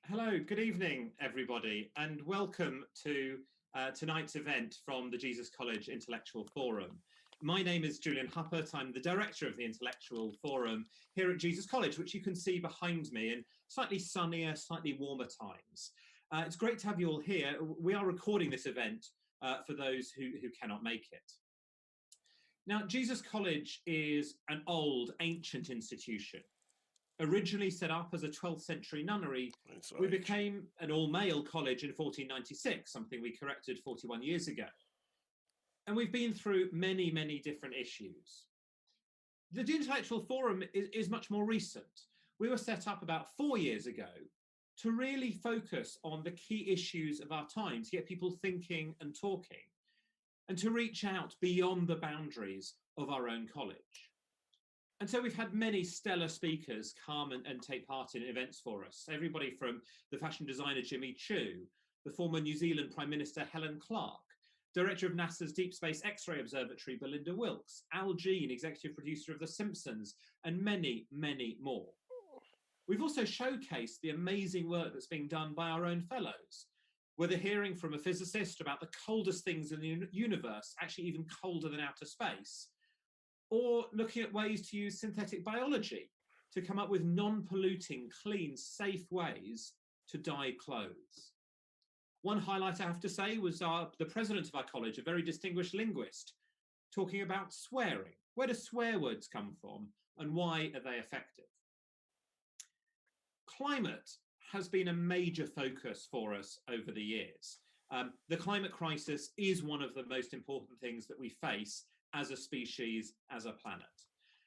Hello, good evening, everybody, and welcome to tonight's event from the Jesus College Intellectual Forum. My name is Julian Huppert. I'm the director of the Intellectual Forum here at Jesus College, which you can see behind me in slightly sunnier, slightly warmer times. It's great to have you all here. We are recording this event for those who cannot make it. Now, Jesus College is an old, ancient institution. Originally set up as a 12th century nunnery, we became an all-male college in 1496, something we corrected 41 years ago. And we've been through many, many different issues. The Intellectual Forum is much more recent. We were set up about 4 years ago to really focus on the key issues of our time, to get people thinking and talking, and to reach out beyond the boundaries of our own college. And so we've had many stellar speakers come and take part in events for us. Everybody from the fashion designer Jimmy Choo, the former New Zealand Prime Minister Helen Clark, director of NASA's Deep Space X-ray Observatory Belinda Wilkes, Al Jean, executive producer of The Simpsons, and many, many more. We've also showcased the amazing work that's being done by our own fellows, whether hearing from a physicist about the coldest things in the universe, actually even colder than outer space, or looking at ways to use synthetic biology to come up with non-polluting, clean, safe ways to dye clothes. One highlight, I have to say, was the president of our college, a very distinguished linguist, talking about swearing. Where do swear words come from, and why are they effective? Climate has been a major focus for us over the years. The climate crisis is one of the most important things that we face as a species, as a planet.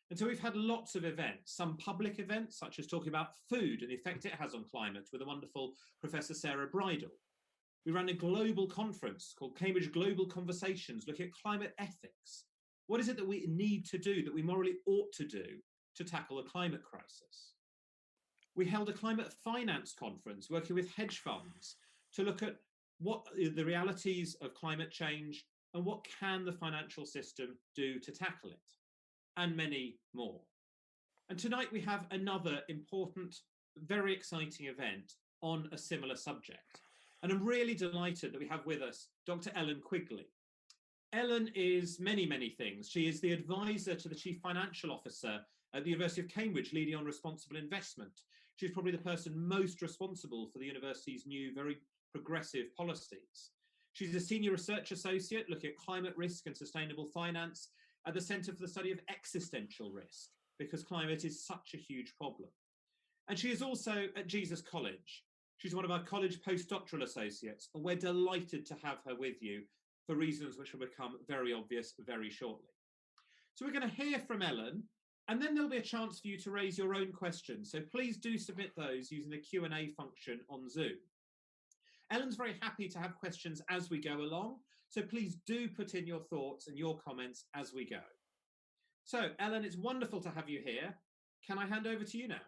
And so we've had lots of events, some public events, such as talking about food and the effect it has on climate with the wonderful Professor Sarah Bridle. We ran a global conference called Cambridge Global Conversations, looking at climate ethics. What is it that we need to do, that we morally ought to do to tackle the climate crisis? We held a climate finance conference working with hedge funds to look at what the realities of climate change and what can the financial system do to tackle it, and many more. And tonight we have another important, very exciting event on a similar subject. And I'm really delighted that we have with us Dr. Ellen Quigley. Ellen is many, many things. She is the advisor to the Chief Financial Officer at the University of Cambridge, leading on responsible investment. She's probably the person most responsible for the university's new, very progressive policies. She's a senior research associate looking at climate risk and sustainable finance at the Centre for the Study of Existential Risk, because climate is such a huge problem. And she is also at Jesus College. She's one of our college postdoctoral associates, and we're delighted to have her with you for reasons which will become very obvious very shortly. So we're going to hear from Ellen, and then there'll be a chance for you to raise your own questions. So please do submit those using the Q&A function on Zoom. Ellen's very happy to have questions as we go along, so please do put in your thoughts and your comments as we go. So, Ellen, it's wonderful to have you here. Can I hand over to you now?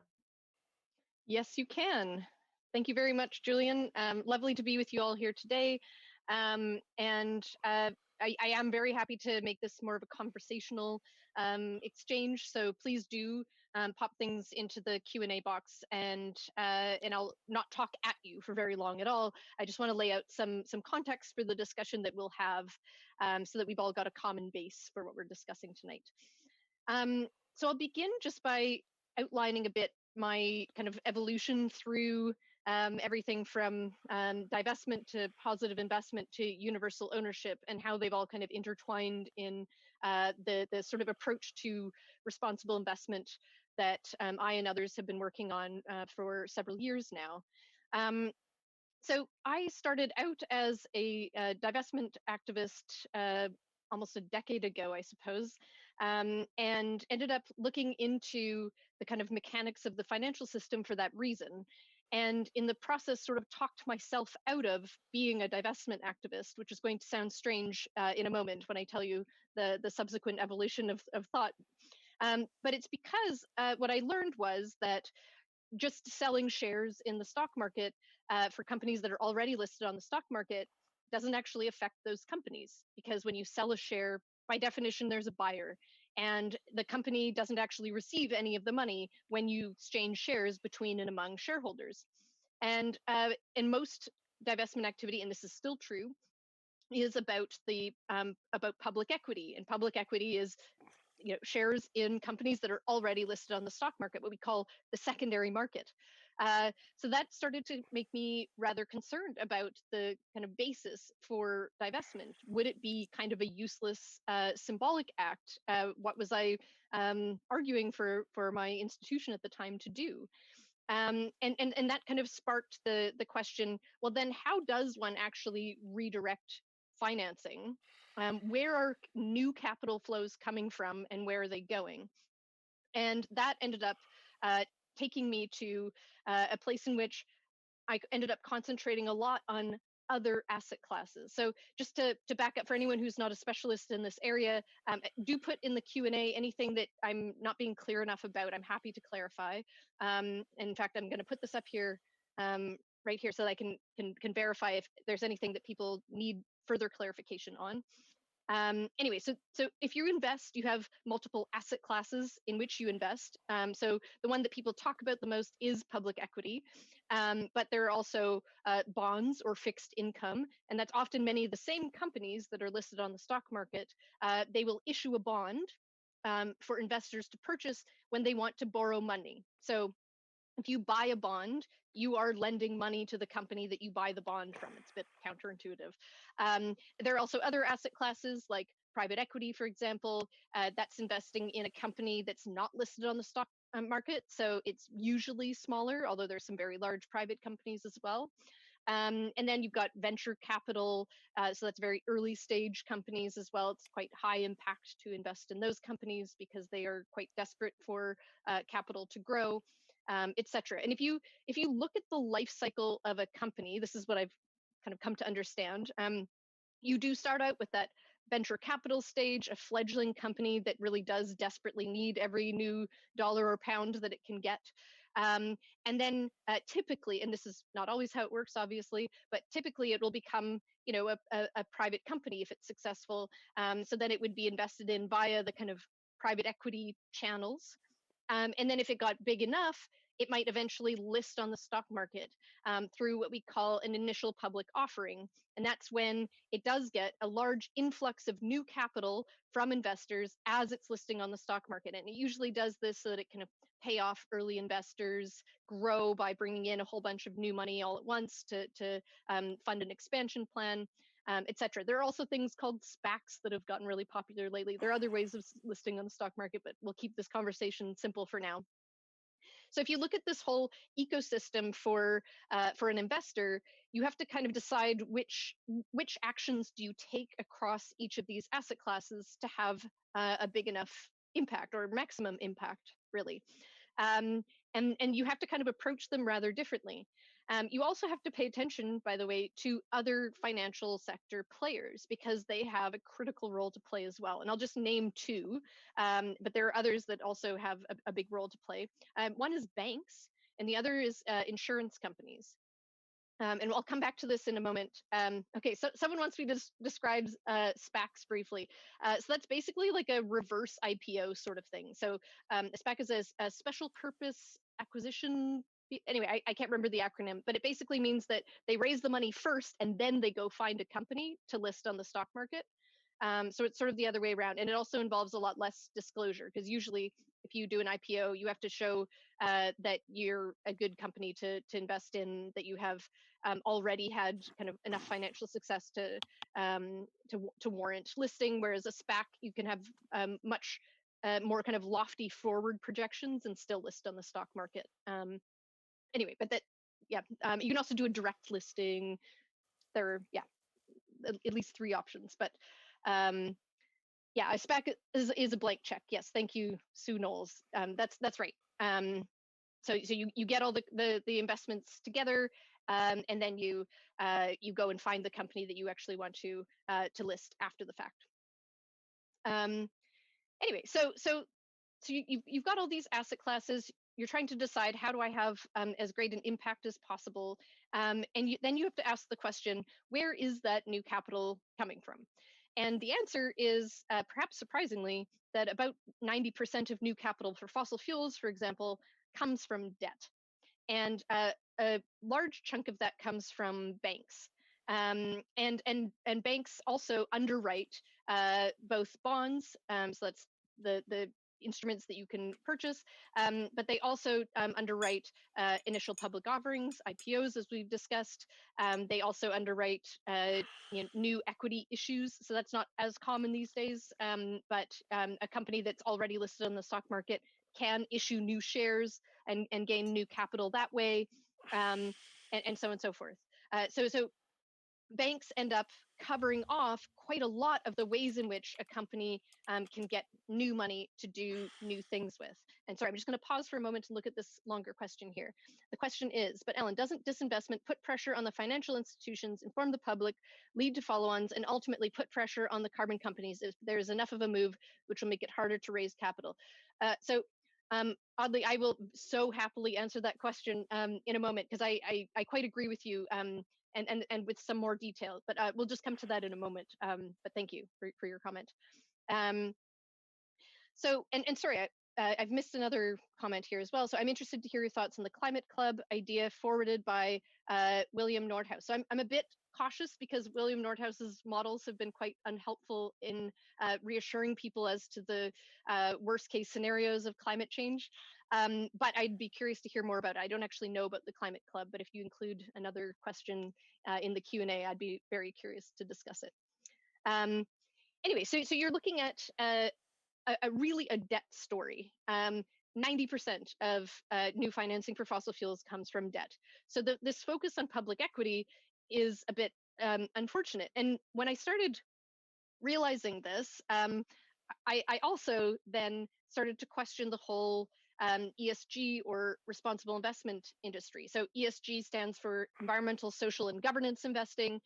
Yes, you can. Thank you very much, Julian. Lovely to be with you all here today. I am very happy to make this more of a conversational exchange, so please do pop things into the Q&A box, and I'll not talk at you for very long at all. I just want to lay out some context for the discussion that we'll have, so that we've all got a common base for what we're discussing tonight. So I'll begin just by outlining a bit my kind of evolution through everything from divestment to positive investment to universal ownership, and how they've all kind of intertwined in the sort of approach to responsible investment that I and others have been working on for several years now. So I started out as a divestment activist almost a decade ago, I suppose, and ended up looking into the kind of mechanics of the financial system for that reason. And in the process, sort of talked myself out of being a divestment activist, which is going to sound strange in a moment when I tell you the subsequent evolution of thought. But it's because what I learned was that just selling shares in the stock market for companies that are already listed on the stock market doesn't actually affect those companies, because when you sell a share, by definition, there's a buyer, and the company doesn't actually receive any of the money when you exchange shares between and among shareholders. And in most divestment activity, and this is still true, is about the about public equity, and public equity is shares in companies that are already listed on the stock market, what we call the secondary market. So that started to make me rather concerned about the kind of basis for divestment. Would it be kind of a useless symbolic act? What was I arguing for my institution at the time to do? And that kind of sparked the question, well, then how does one actually redirect financing? Where are new capital flows coming from, and where are they going? And that ended up taking me to a place in which I ended up concentrating a lot on other asset classes. So just to back up for anyone who's not a specialist in this area, do put in the Q&A anything that I'm not being clear enough about. I'm happy to clarify. In fact, I'm going to put this up here, right here, so that I can verify if there's anything that people need further clarification on. Anyway, so if you invest, you have multiple asset classes in which you invest. So the one that people talk about the most is public equity, but there are also bonds or fixed income, and that's often many of the same companies that are listed on the stock market. They will issue a bond for investors to purchase when they want to borrow money. So if you buy a bond, you are lending money to the company that you buy the bond from. It's a bit counterintuitive. There are also other asset classes like private equity, for example, that's investing in a company that's not listed on the stock market. So it's usually smaller, although there's some very large private companies as well. And then you've got venture capital. So that's very early stage companies as well. It's quite high impact to invest in those companies because they are quite desperate for capital to grow. Etc. And if you look at the life cycle of a company, this is what I've kind of come to understand. You do start out with that venture capital stage, a fledgling company that really does desperately need every new dollar or pound that it can get. And then typically, and this is not always how it works, obviously, but typically it will become a private company if it's successful. So then it would be invested in via the kind of private equity channels. And then if it got big enough, it might eventually list on the stock market through what we call an initial public offering. And that's when it does get a large influx of new capital from investors as it's listing on the stock market. And it usually does this so that it can pay off early investors, grow by bringing in a whole bunch of new money all at once to fund an expansion plan. Etc. There are also things called SPACs that have gotten really popular lately. There are other ways of listing on the stock market, but we'll keep this conversation simple for now. So if you look at this whole ecosystem for an investor, you have to kind of decide which actions do you take across each of these asset classes to have a big enough impact or maximum impact, really. And you have to kind of approach them rather differently. You also have to pay attention, by the way, to other financial sector players because they have a critical role to play as well. And I'll just name two, but there are others that also have a big role to play. One is banks, and the other is insurance companies. And I'll come back to this in a moment. Okay, so someone wants me to describe SPACs briefly. So that's basically like a reverse IPO sort of thing. So a SPAC is a special purpose acquisition. Anyway, I can't remember the acronym, but it basically means that they raise the money first and then they go find a company to list on the stock market. So it's sort of the other way around. And it also involves a lot less disclosure because usually if you do an IPO, you have to show that you're a good company to invest in, that you have already had kind of enough financial success to warrant listing. Whereas a SPAC, you can have much more kind of lofty forward projections and still list on the stock market. Anyway, but that, yeah, you can also do a direct listing. There are, yeah, at least 3 options, but yeah, a SPAC is a blank check. Yes, thank you, Sue Knowles. That's right. So you get all the investments together, and then you go and find the company that you actually want to list after the fact. Anyway, so you've got all these asset classes. You're trying to decide, how do I have as great an impact as possible? And then you have to ask the question, where is that new capital coming from? And the answer is, perhaps surprisingly, that about 90% of new capital for fossil fuels, for example, comes from debt. And a large chunk of that comes from banks. And banks also underwrite both bonds, so that's the instruments that you can purchase, but they also underwrite initial public offerings, IPOs, as we've discussed. They also underwrite new equity issues, so that's not as common these days, but a company that's already listed on the stock market can issue new shares and gain new capital that way, and so on and so forth. So banks end up covering off quite a lot of the ways in which a company can get new money to do new things with. And sorry, I'm just going to pause for a moment to look at this longer question here. The question is, but Ellen, doesn't disinvestment put pressure on the financial institutions, inform the public, lead to follow-ons, and ultimately put pressure on the carbon companies if there's enough of a move which will make it harder to raise capital? Oddly, I will so happily answer that question in a moment, because I quite agree with you. And with some more detail, but we'll just come to that in a moment. But thank you for your comment. Sorry, I've missed another comment here as well. So I'm interested to hear your thoughts on the Climate Club idea forwarded by William Nordhaus. So I'm a bit cautious because William Nordhaus's models have been quite unhelpful in reassuring people as to the worst case scenarios of climate change. But I'd be curious to hear more about it. I don't actually know about the Climate Club, but if you include another question in the Q&A, I'd be very curious to discuss it. Anyway, so you're looking at really a debt story. 90% of new financing for fossil fuels comes from debt. So this focus on public equity is a bit unfortunate. And when I started realizing this, I also then started to question the whole ESG, or responsible investment industry. So ESG stands for environmental, social, and governance investing.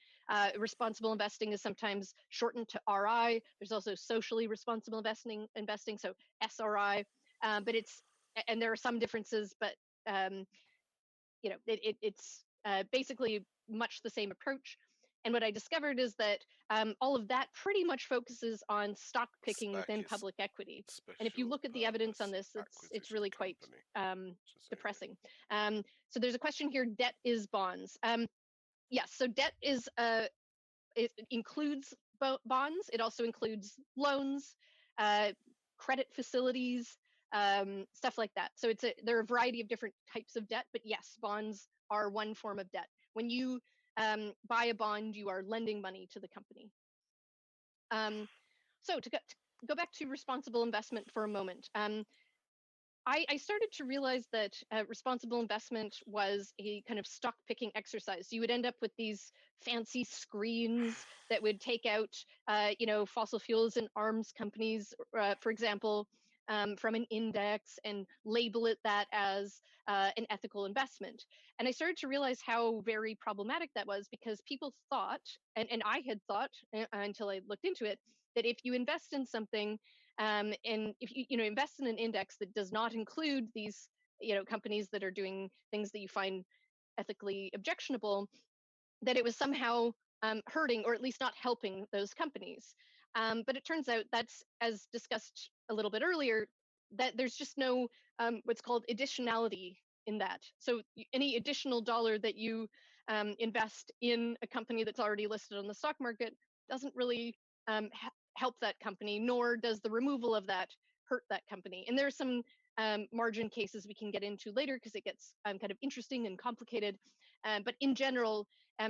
Responsible investing is sometimes shortened to RI. There's also socially responsible investing, so SRI. But and there are some differences, but it's basically much the same approach. And what I discovered is that all of that pretty much focuses on stock picking within public equity. And if you look at the evidence on this, it's really quite depressing. So there's a question here: debt is bonds. Yes, so debt is it includes bonds. It also includes loans, credit facilities, stuff like that. So there are a variety of different types of debt, but yes, bonds are one form of debt. When you buy a bond, you are lending money to the company. So to go back to responsible investment for a moment, I started to realize that responsible investment was a kind of stock picking exercise. You would end up with these fancy screens that would take out, fossil fuels and arms companies, for example, from an index and label it that as an ethical investment. And I started to realize how very problematic that was, because people thought, and I had thought until I looked into it, that if you invest in something, and if you invest in an index that does not include these companies that are doing things that you find ethically objectionable, that it was somehow hurting, or at least not helping those companies. But it turns out that's, as discussed a little bit earlier, that there's just no what's called additionality in that. So any additional dollar that you invest in a company that's already listed on the stock market doesn't really help that company, nor does the removal of that hurt that company. And there's some margin cases we can get into later, because it gets kind of interesting and complicated. But in general,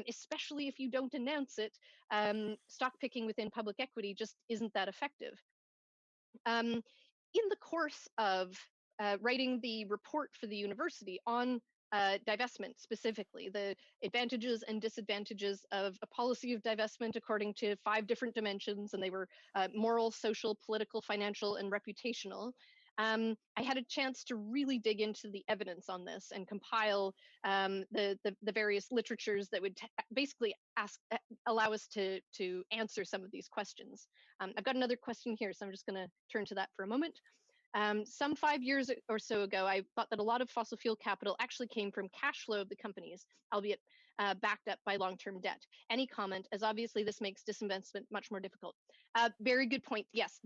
especially if you don't announce it, stock picking within public equity just isn't that effective. In the course of writing the report for the university on divestment, specifically the advantages and disadvantages of a policy of divestment according to 5 different dimensions, and they were moral, social, political, financial, and reputational. I had a chance to really dig into the evidence on this and compile the various literatures that would basically allow us to answer some of these questions. I've got another question here, so I'm just going to turn to that for a moment. Some 5 years or so ago, I thought that a lot of fossil fuel capital actually came from cash flow of the companies, albeit backed up by long-term debt. Any comment, as obviously this makes disinvestment much more difficult? Very good point. Yes,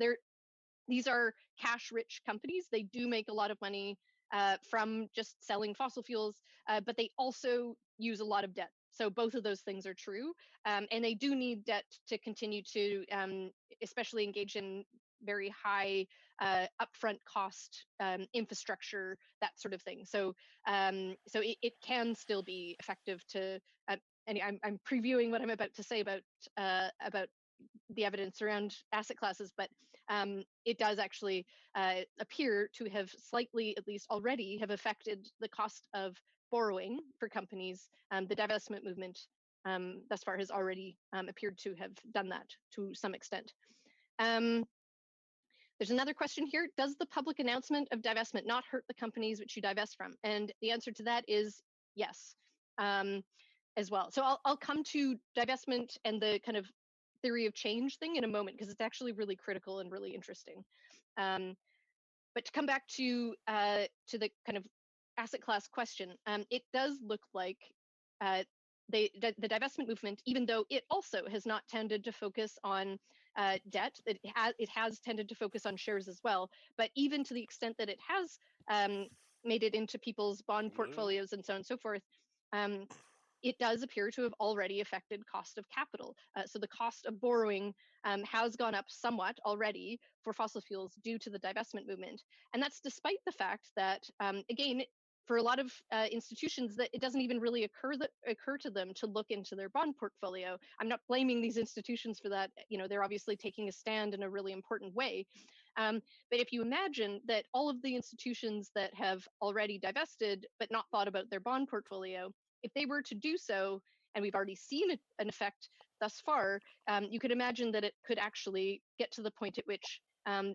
these are cash-rich companies. They do make a lot of money from just selling fossil fuels, but they also use a lot of debt. So both of those things are true, and they do need debt to continue to, especially engage in very high upfront cost infrastructure, that sort of thing. So so it can still be effective to. And I'm previewing what I'm about to say about the evidence around asset classes, but it does actually appear to have slightly, at least already, have affected the cost of borrowing for companies. The divestment movement thus far has already appeared to have done that to some extent. There's another question here. Does the public announcement of divestment not hurt the companies which you divest from? And the answer to that is yes, as well. So I'll come to divestment and the kind of theory of change thing in a moment, because it's actually really critical and really interesting. But to come back to the kind of asset class question, it does look like the divestment movement, even though it also has not tended to focus on debt, it has tended to focus on shares as well. But even to the extent that it has made it into people's bond portfolios and so on and so forth, it does appear to have already affected cost of capital. So the cost of borrowing has gone up somewhat already for fossil fuels due to the divestment movement. And that's despite the fact that, again, for a lot of institutions, that it doesn't even really occur to them to look into their bond portfolio. I'm not blaming these institutions for that. You know, they're obviously taking a stand in a really important way. But if you imagine that all of the institutions that have already divested but not thought about their bond portfolio, if they were to do so, and we've already seen an effect thus far, you could imagine that it could actually get to the point at which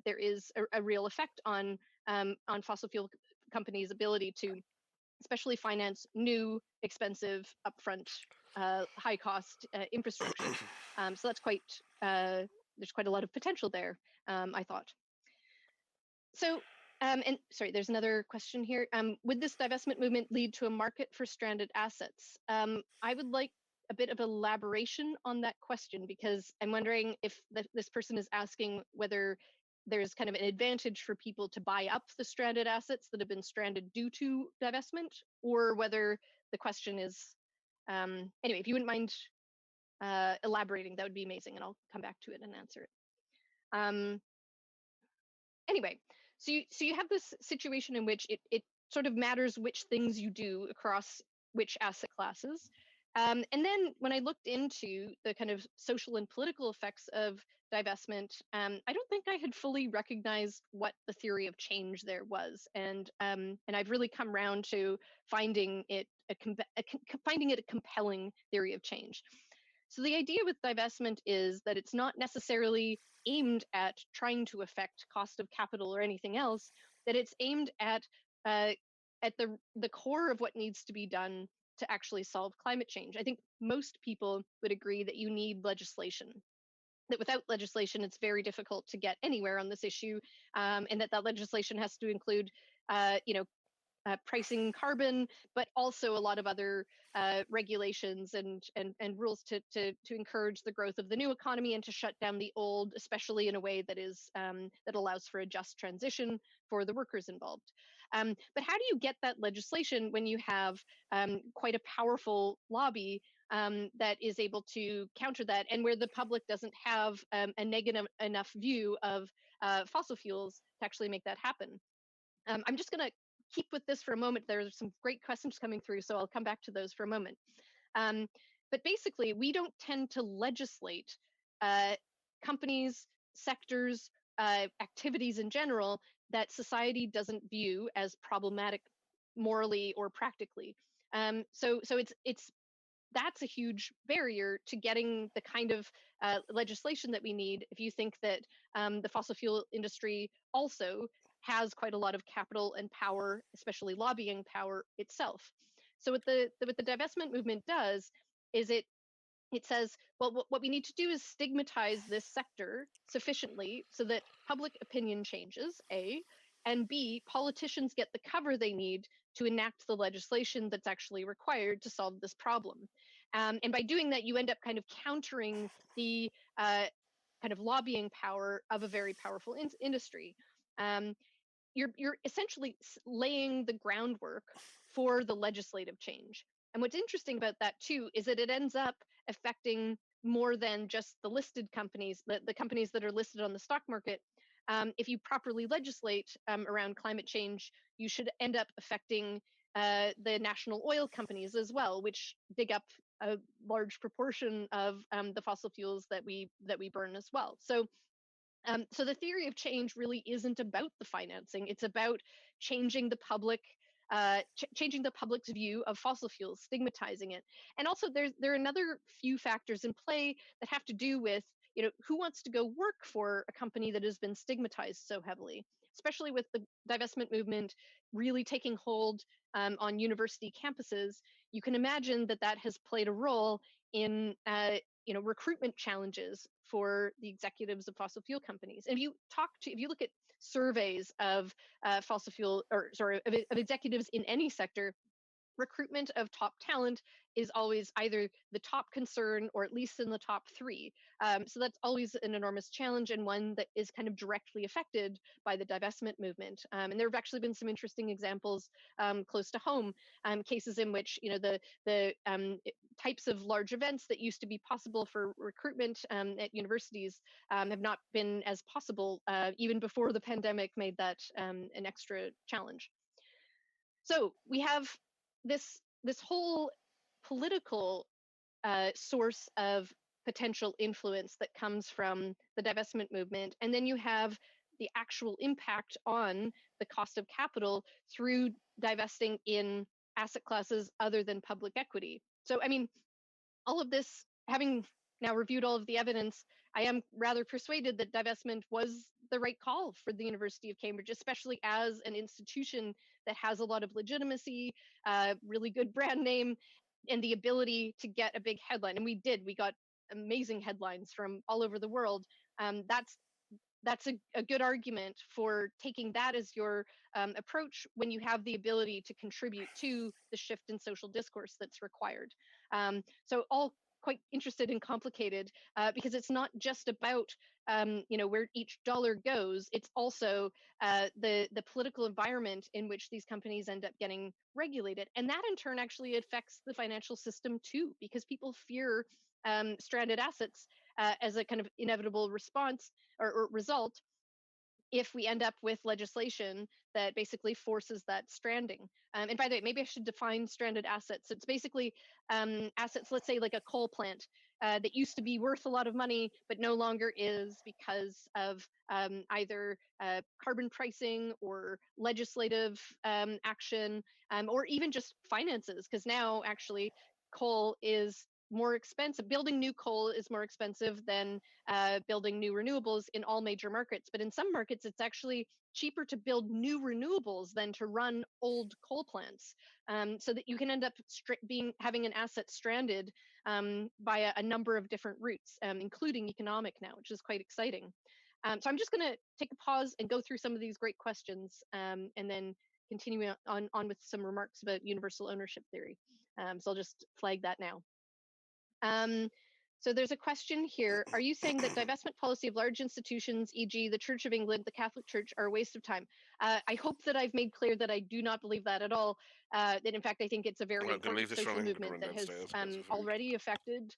there is a real effect on fossil fuel companies' ability to especially finance new, expensive, upfront, high-cost infrastructure. So that's quite, there's quite a lot of potential there, I thought. So, and sorry, there's another question here. Would this divestment movement lead to a market for stranded assets? I would like a bit of elaboration on that question, because I'm wondering if this person is asking whether there's kind of an advantage for people to buy up the stranded assets that have been stranded due to divestment, or whether the question is, anyway, if you wouldn't mind elaborating, that would be amazing, and I'll come back to it and answer it. Anyway, so you have this situation in which it sort of matters which things you do across which asset classes. And then when I looked into the kind of social and political effects of divestment, I don't think I had fully recognized what the theory of change there was, and I've really come around to finding it a compelling theory of change. So the idea with divestment is that it's not necessarily aimed at trying to affect cost of capital or anything else, that it's aimed at the core of what needs to be done to actually solve climate change. I think most people would agree that you need legislation, that without legislation, it's very difficult to get anywhere on this issue, and that legislation has to include, you know, pricing carbon, but also a lot of other regulations and rules to encourage the growth of the new economy and to shut down the old, especially in a way that is that allows for a just transition for the workers involved. But how do you get that legislation when you have quite a powerful lobby that is able to counter that, and where the public doesn't have a negative enough view of fossil fuels to actually make that happen? I'm just going to keep with this for a moment. There's some great questions coming through, so I'll come back to those for a moment. But basically, we don't tend to legislate companies, sectors, activities in general that society doesn't view as problematic morally or practically. So it's that's a huge barrier to getting the kind of legislation that we need if you think that the fossil fuel industry also has quite a lot of capital and power, especially lobbying power itself. So what the divestment movement does is it says, well, what we need to do is stigmatize this sector sufficiently so that public opinion changes, A, and B, politicians get the cover they need to enact the legislation that's actually required to solve this problem. And by doing that, you end up kind of countering the kind of lobbying power of a very powerful industry. you're essentially laying the groundwork for the legislative change. And what's interesting about that too is that it ends up affecting more than just the listed companies, the companies that are listed on the stock market. If you properly legislate around climate change, you should end up affecting the national oil companies as well, which dig up a large proportion of the fossil fuels that we burn as well. So the theory of change really isn't about the financing; it's about changing the public. Changing the public's view of fossil fuels, stigmatizing it, and also there are another few factors in play that have to do with, who wants to go work for a company that has been stigmatized so heavily, especially with the divestment movement really taking hold on university campuses. You can imagine that that has played a role in recruitment challenges for the executives of fossil fuel companies. And if you look at surveys of fossil fuel, or sorry, of executives in any sector, recruitment of top talent is always either the top concern or at least in the top three. So that's always an enormous challenge, and one that is kind of directly affected by the divestment movement. And there have actually been some interesting examples close to home, cases in which the types of large events that used to be possible for recruitment at universities have not been as possible even before the pandemic made that an extra challenge. So we have this whole political source of potential influence that comes from the divestment movement, and then you have the actual impact on the cost of capital through divesting in asset classes other than public equity. So, I mean, all of this, having now reviewed all of the evidence, I am rather persuaded that divestment was the right call for the University of Cambridge, especially as an institution that has a lot of legitimacy, really good brand name, and the ability to get a big headline. And we did. We got amazing headlines from all over the world. That's a good argument for taking that as your approach when you have the ability to contribute to the shift in social discourse that's required. So all quite interested and complicated because it's not just about where each dollar goes. It's also the political environment in which these companies end up getting regulated, and that in turn actually affects the financial system too, because people fear stranded assets as a kind of inevitable response or result if we end up with legislation that basically forces that stranding. And by the way, maybe I should define stranded assets. It's basically assets, let's say like a coal plant that used to be worth a lot of money, but no longer is because of either carbon pricing or legislative action, or even just finances, because now actually coal is more expensive. Building new coal is more expensive than building new renewables in all major markets. But in some markets, it's actually cheaper to build new renewables than to run old coal plants. So that you can end up having an asset stranded by a number of different routes, including economic now, which is quite exciting. So I'm just going to take a pause and go through some of these great questions, and then continue on with some remarks about universal ownership theory. So I'll just flag that now. So there's a question here. Are you saying that divestment policy of large institutions, e.g. the Church of England, the Catholic Church, are a waste of time? I hope that I've made clear that I do not believe that at all. That in fact, I think it's a very important social movement that has already affected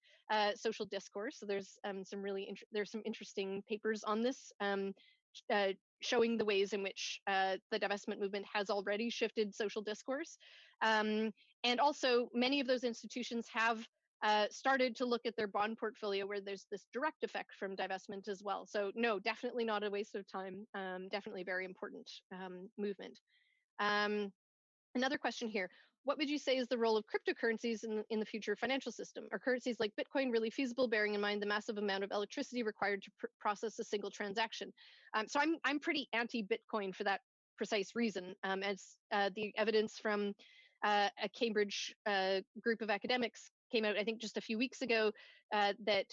social discourse. So there's some interesting papers on this, showing the ways in which the divestment movement has already shifted social discourse. And also many of those institutions have started to look at their bond portfolio where there's this direct effect from divestment as well. So no, definitely not a waste of time. Definitely a very important movement. Another question here. What would you say is the role of cryptocurrencies in the future financial system? Are currencies like Bitcoin really feasible, bearing in mind the massive amount of electricity required to process a single transaction? So I'm pretty anti-Bitcoin for that precise reason, as the evidence from a Cambridge group of academics came out, I think, just a few weeks ago, that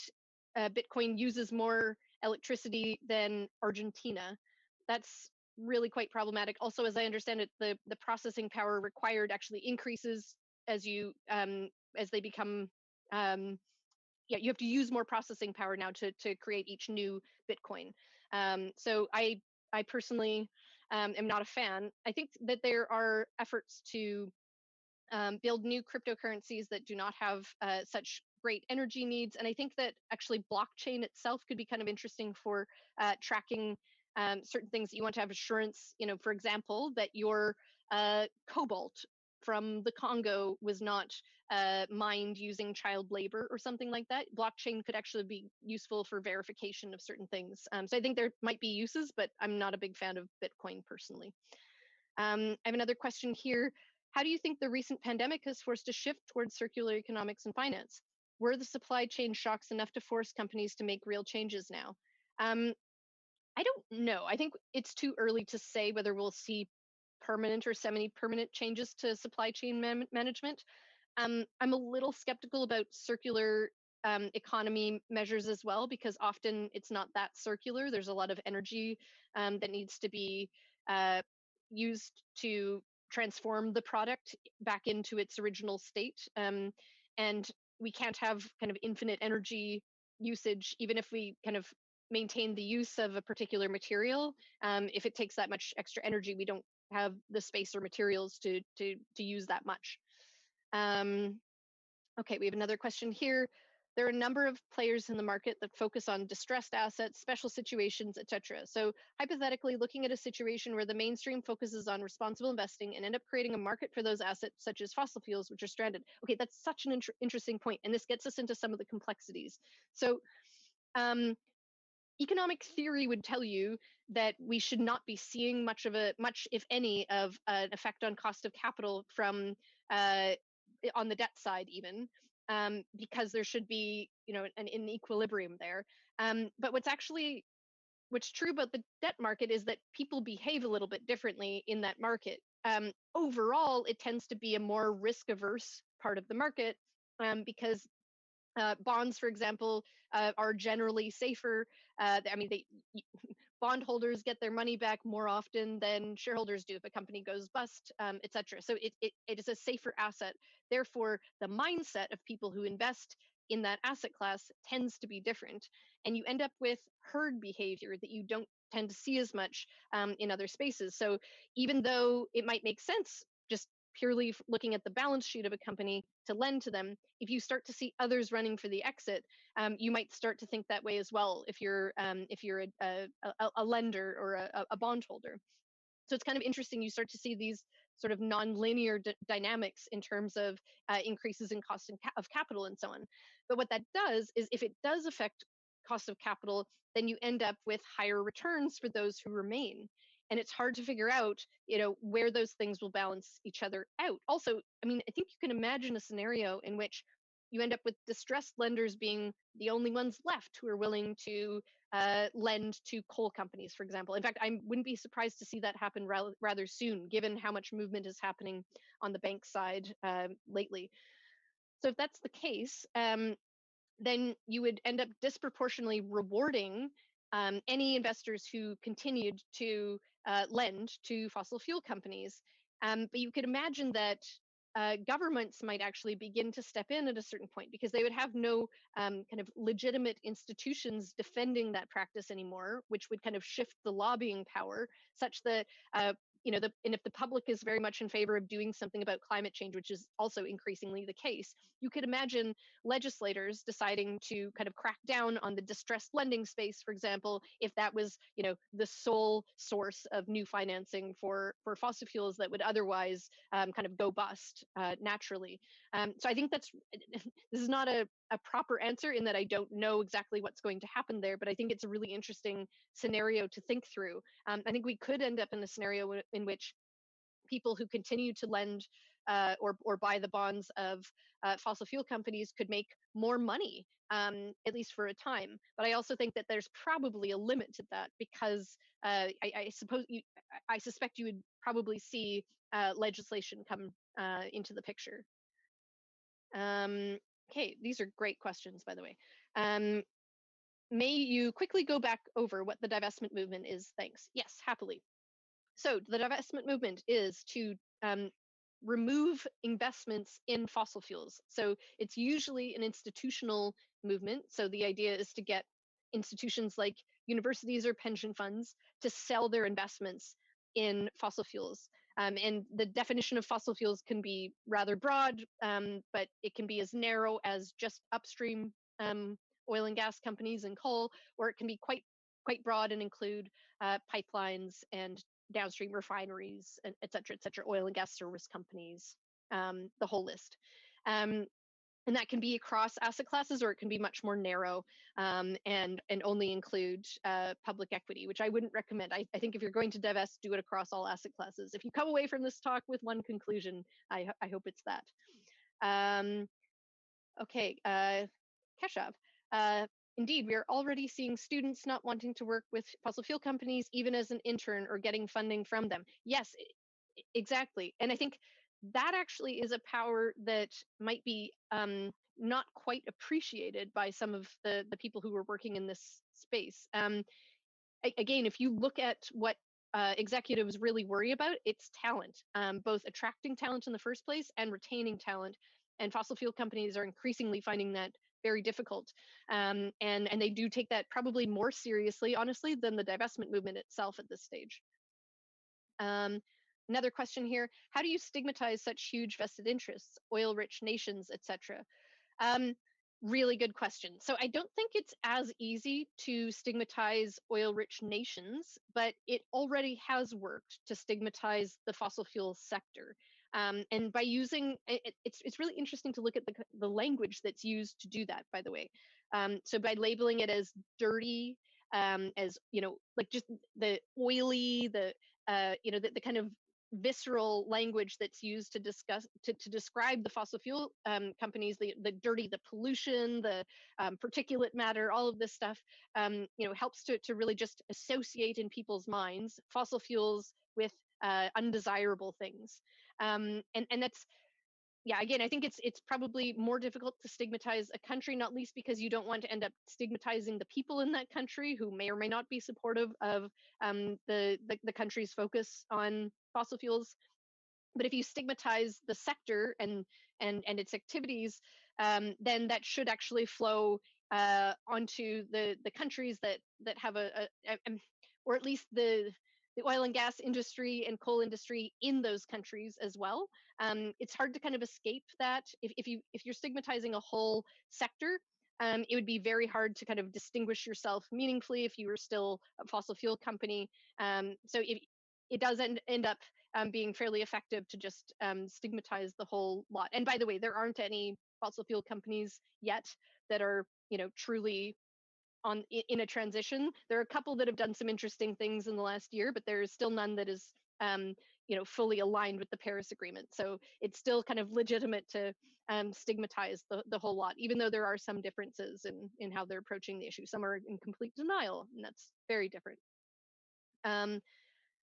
Bitcoin uses more electricity than Argentina. That's really quite problematic. Also, as I understand it, the processing power required actually increases as you as they become you have to use more processing power now to create each new Bitcoin. So I personally am not a fan. I think that there are efforts to build new cryptocurrencies that do not have such great energy needs. And I think that actually blockchain itself could be kind of interesting for tracking certain things that you want to have assurance, for example, that your cobalt from the Congo was not mined using child labor or something like that. Blockchain could actually be useful for verification of certain things. So I think there might be uses, but I'm not a big fan of Bitcoin personally. I have another question here. How do you think the recent pandemic has forced a shift towards circular economics and finance? Were the supply chain shocks enough to force companies to make real changes now? Um, I don't know. I think it's too early to say whether we'll see permanent or semi-permanent changes to supply chain management. I'm a little skeptical about circular economy measures as well, because often it's not that circular. There's a lot of energy that needs to be uh, used to transform the product back into its original state. And we can't have kind of infinite energy usage, even if we kind of maintain the use of a particular material. If it takes that much extra energy, we don't have the space or materials to use that much. Um, okay, we have another question here. There are a number of players in the market that focus on distressed assets, special situations, etc. So hypothetically, looking at a situation where the mainstream focuses on responsible investing and end up creating a market for those assets, such as fossil fuels, which are stranded. Okay, that's such an interesting point, and this gets us into some of the complexities. So um, economic theory would tell you that we should not be seeing much, if any, of an effect on cost of capital from on the debt side, even because there should be, an equilibrium there. But what's true about the debt market is that people behave a little bit differently in that market. Overall, it tends to be a more risk averse part of the market because bonds, for example, are generally safer. I mean, bondholders get their money back more often than shareholders do if a company goes bust, etc. So it is a safer asset. Therefore, the mindset of people who invest in that asset class tends to be different, and you end up with herd behavior that you don't tend to see as much in other spaces. So even though it might make sense just purely looking at the balance sheet of a company to lend to them, if you start to see others running for the exit, you might start to think that way as well if you're a lender or a bondholder. So it's kind of interesting. You start to see these sort of non-linear dynamics in terms of increases in cost of capital and so on. But what that does is, if it does affect cost of capital, then you end up with higher returns for those who remain. And it's hard to figure out, where those things will balance each other out. Also, I mean, I think you can imagine a scenario in which you end up with distressed lenders being the only ones left who are willing to lend to coal companies, for example. In fact, I wouldn't be surprised to see that happen rather soon, given how much movement is happening on the bank side lately. So if that's the case, then you would end up disproportionately rewarding any investors who continued to lend to fossil fuel companies. But you could imagine that governments might actually begin to step in at a certain point, because they would have no kind of legitimate institutions defending that practice anymore, which would kind of shift the lobbying power such that and if the public is very much in favor of doing something about climate change, which is also increasingly the case, you could imagine legislators deciding to kind of crack down on the distressed lending space, for example, if that was, the sole source of new financing for fossil fuels that would otherwise kind of go bust naturally. So I think this is not a proper answer, in that I don't know exactly what's going to happen there, but I think it's a really interesting scenario to think through. I think we could end up in a scenario in which people who continue to lend or buy the bonds of fossil fuel companies could make more money, at least for a time. But I also think that there's probably a limit to that, because I suspect you would probably see legislation come into the picture. Okay, these are great questions, by the way. May you quickly go back over what the divestment movement is? Thanks. Yes, happily. So the divestment movement is to remove investments in fossil fuels. So it's usually an institutional movement. So the idea is to get institutions like universities or pension funds to sell their investments in fossil fuels. And the definition of fossil fuels can be rather broad, but it can be as narrow as just upstream oil and gas companies and coal, or it can be quite broad and include pipelines and downstream refineries, and et cetera, oil and gas service companies, the whole list. And that can be across asset classes, or it can be much more narrow, and only include public equity, which I wouldn't recommend. I think if you're going to divest, do it across all asset classes. If you come away from this talk with one conclusion, I hope it's that. Okay, Keshav. Indeed, we are already seeing students not wanting to work with fossil fuel companies, even as an intern, or getting funding from them. Yes, exactly. And I think that actually is a power that might be not quite appreciated by some of the people who are working in this space. Again, if you look at what executives really worry about, it's talent, both attracting talent in the first place and retaining talent. And fossil fuel companies are increasingly finding that very difficult. And they do take that probably more seriously, honestly, than the divestment movement itself at this stage. Another question here: how do you stigmatize such huge vested interests, oil-rich nations, etc.? Really good question. So I don't think it's as easy to stigmatize oil-rich nations, but it already has worked to stigmatize the fossil fuel sector. And by using it's really interesting to look at the language that's used to do that, by the way. So by labeling it as dirty, as like just the oily, the the kind of visceral language that's used to discuss to describe the fossil fuel companies, the dirty, the pollution, the particulate matter, all of this stuff, helps to really just associate in people's minds fossil fuels with undesirable things. And that's, yeah, again, I think it's probably more difficult to stigmatize a country, not least because you don't want to end up stigmatizing the people in that country who may or may not be supportive of the country's focus on fossil fuels. But if you stigmatize the sector and its activities, then that should actually flow onto the countries that have or at least the oil and gas industry and coal industry in those countries as well. It's hard to kind of escape that. If you're stigmatizing a whole sector, it would be very hard to kind of distinguish yourself meaningfully if you were still a fossil fuel company. So it does end up being fairly effective to just stigmatize the whole lot. And by the way, there aren't any fossil fuel companies yet that are truly in a transition. There are a couple that have done some interesting things in the last year, but there is still none that is fully aligned with the Paris Agreement. So it's still kind of legitimate to stigmatize the whole lot, even though there are some differences in how they're approaching the issue. Some are in complete denial, and that's very different.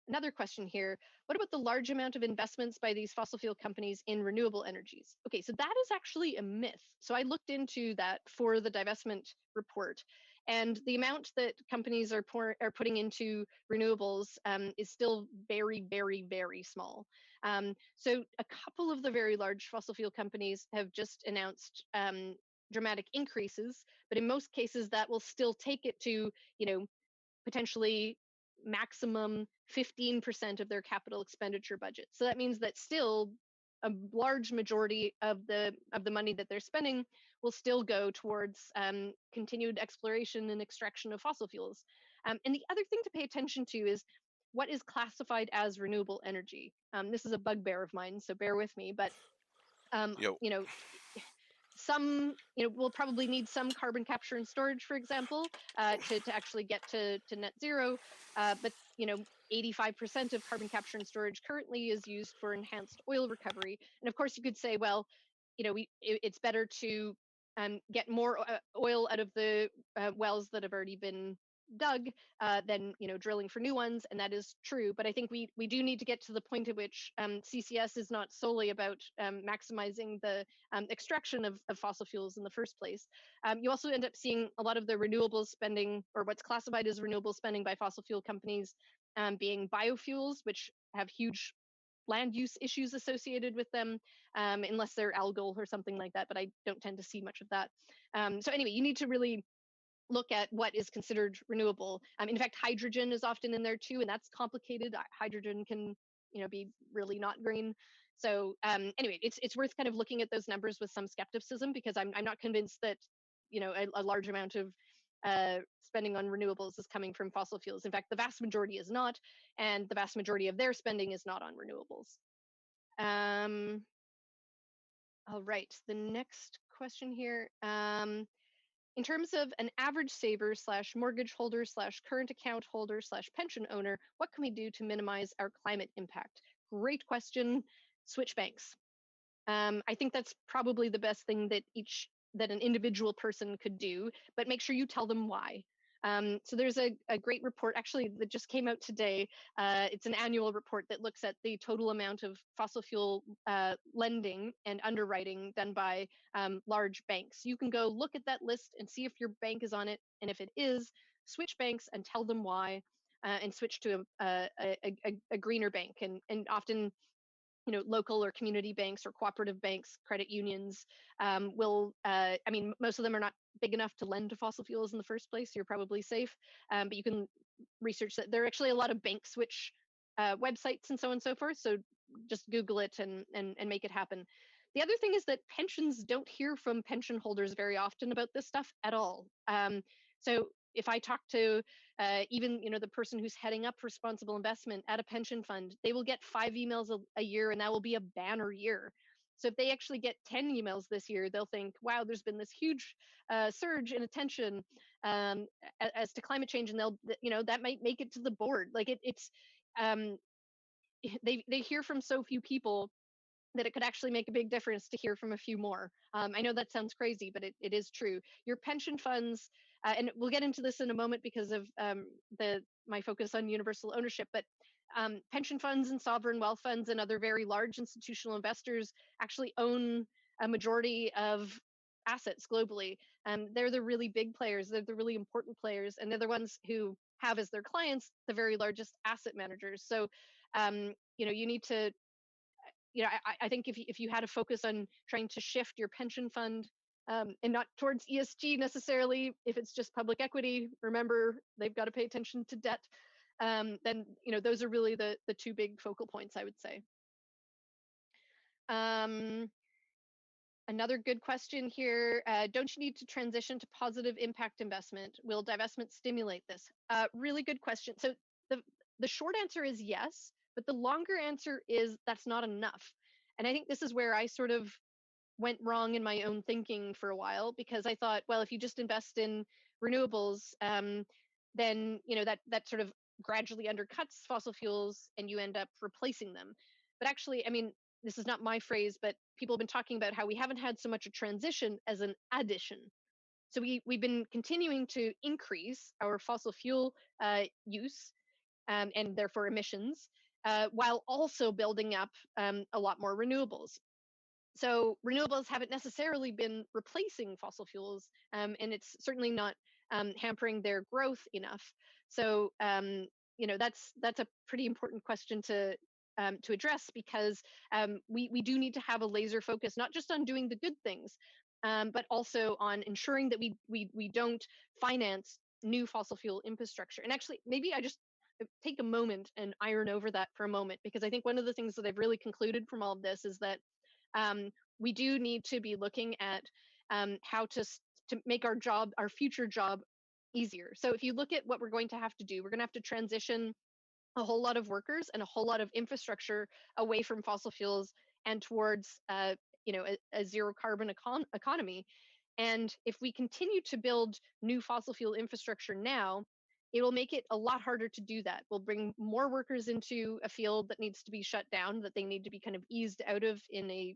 Another question here: what about the large amount of investments by these fossil fuel companies in renewable energies? Okay, so that is actually a myth. So I looked into that for the divestment report, and the amount that companies are putting into renewables is still very, very, very small. So a couple of the very large fossil fuel companies have just announced dramatic increases, but in most cases that will still take it to, potentially maximum 15% of their capital expenditure budget. So that means that still a large majority of the money that they're spending will still go towards continued exploration and extraction of fossil fuels. And the other thing to pay attention to is what is classified as renewable energy. This is a bugbear of mine, so bear with me. But some, we'll probably need some carbon capture and storage, for example, to actually get to net zero. But 85% of carbon capture and storage currently is used for enhanced oil recovery. And of course, you could say, well, it's better to get more oil out of the wells that have already been dug than drilling for new ones, and that is true. But I think we do need to get to the point at which CCS is not solely about maximizing the extraction of fossil fuels in the first place. You also end up seeing a lot of the renewables spending, or what's classified as renewable spending by fossil fuel companies, being biofuels, which have huge land use issues associated with them, unless they're algal or something like that, but I don't tend to see much of that. So anyway, you need to really look at what is considered renewable. In fact, hydrogen is often in there too, and that's complicated. Hydrogen can, be really not green. So anyway, it's worth kind of looking at those numbers with some skepticism, because I'm not convinced that a large amount of spending on renewables is coming from fossil fuels. In fact, the vast majority is not, and the vast majority of their spending is not on renewables. All right, the next question here. In terms of an average saver slash mortgage holder slash current account holder slash pension owner, what can we do to minimize our climate impact? Great question. Switch banks. I think that's probably the best thing that an individual person could do, but make sure you tell them why. So there's a great report actually that just came out today. It's an annual report that looks at the total amount of fossil fuel lending and underwriting done by large banks. You can go look at that list and see if your bank is on it, and if it is, switch banks and tell them why, and switch to a greener bank. And often, local or community banks or cooperative banks, credit unions will, most of them are not big enough to lend to fossil fuels in the first place. So you're probably safe, but you can research that. There are actually a lot of bank switch websites and so on and so forth. So just Google it and make it happen. The other thing is that pensions don't hear from pension holders very often about this stuff at all. So if I talk to even the person who's heading up responsible investment at a pension fund, they will get 5 emails a year, and that will be a banner year. So if they actually get 10 emails this year, they'll think, wow, there's been this huge surge in attention as to climate change, and that might make it to the board. Like it's they hear from so few people that it could actually make a big difference to hear from a few more. I know that sounds crazy, but it is true. Your pension funds, and we'll get into this in a moment because of my focus on universal ownership, but pension funds and sovereign wealth funds and other very large institutional investors actually own a majority of assets globally. They're the really big players, they're the really important players, and they're the ones who have as their clients the very largest asset managers. So you need to, I think if you had a focus on trying to shift your pension fund and not towards ESG necessarily, if it's just public equity, remember they've got to pay attention to debt. Then those are really the two big focal points, I would say. Another good question here. Don't you need to transition to positive impact investment? Will divestment stimulate this? Really good question. So the short answer is yes, but the longer answer is that's not enough. And I think this is where I sort of went wrong in my own thinking for a while, because I thought, well, if you just invest in renewables, then that sort of gradually undercuts fossil fuels and you end up replacing them. But actually, this is not my phrase, but people have been talking about how we haven't had so much a transition as an addition. So we've been continuing to increase our fossil fuel use and therefore emissions, while also building up a lot more renewables. So renewables haven't necessarily been replacing fossil fuels, and it's certainly not hampering their growth enough. So that's a pretty important question to address, because we do need to have a laser focus, not just on doing the good things, but also on ensuring that we don't finance new fossil fuel infrastructure. And actually, maybe I just take a moment and iron over that for a moment, because I think one of the things that I've really concluded from all of this is that we do need to be looking at how to make our future job easier. So if you look at what we're going to have to do, we're going to have to transition a whole lot of workers and a whole lot of infrastructure away from fossil fuels and towards a zero carbon economy. And if we continue to build new fossil fuel infrastructure now, it will make it a lot harder to do that. We'll bring more workers into a field that needs to be shut down, that they need to be kind of eased out of in a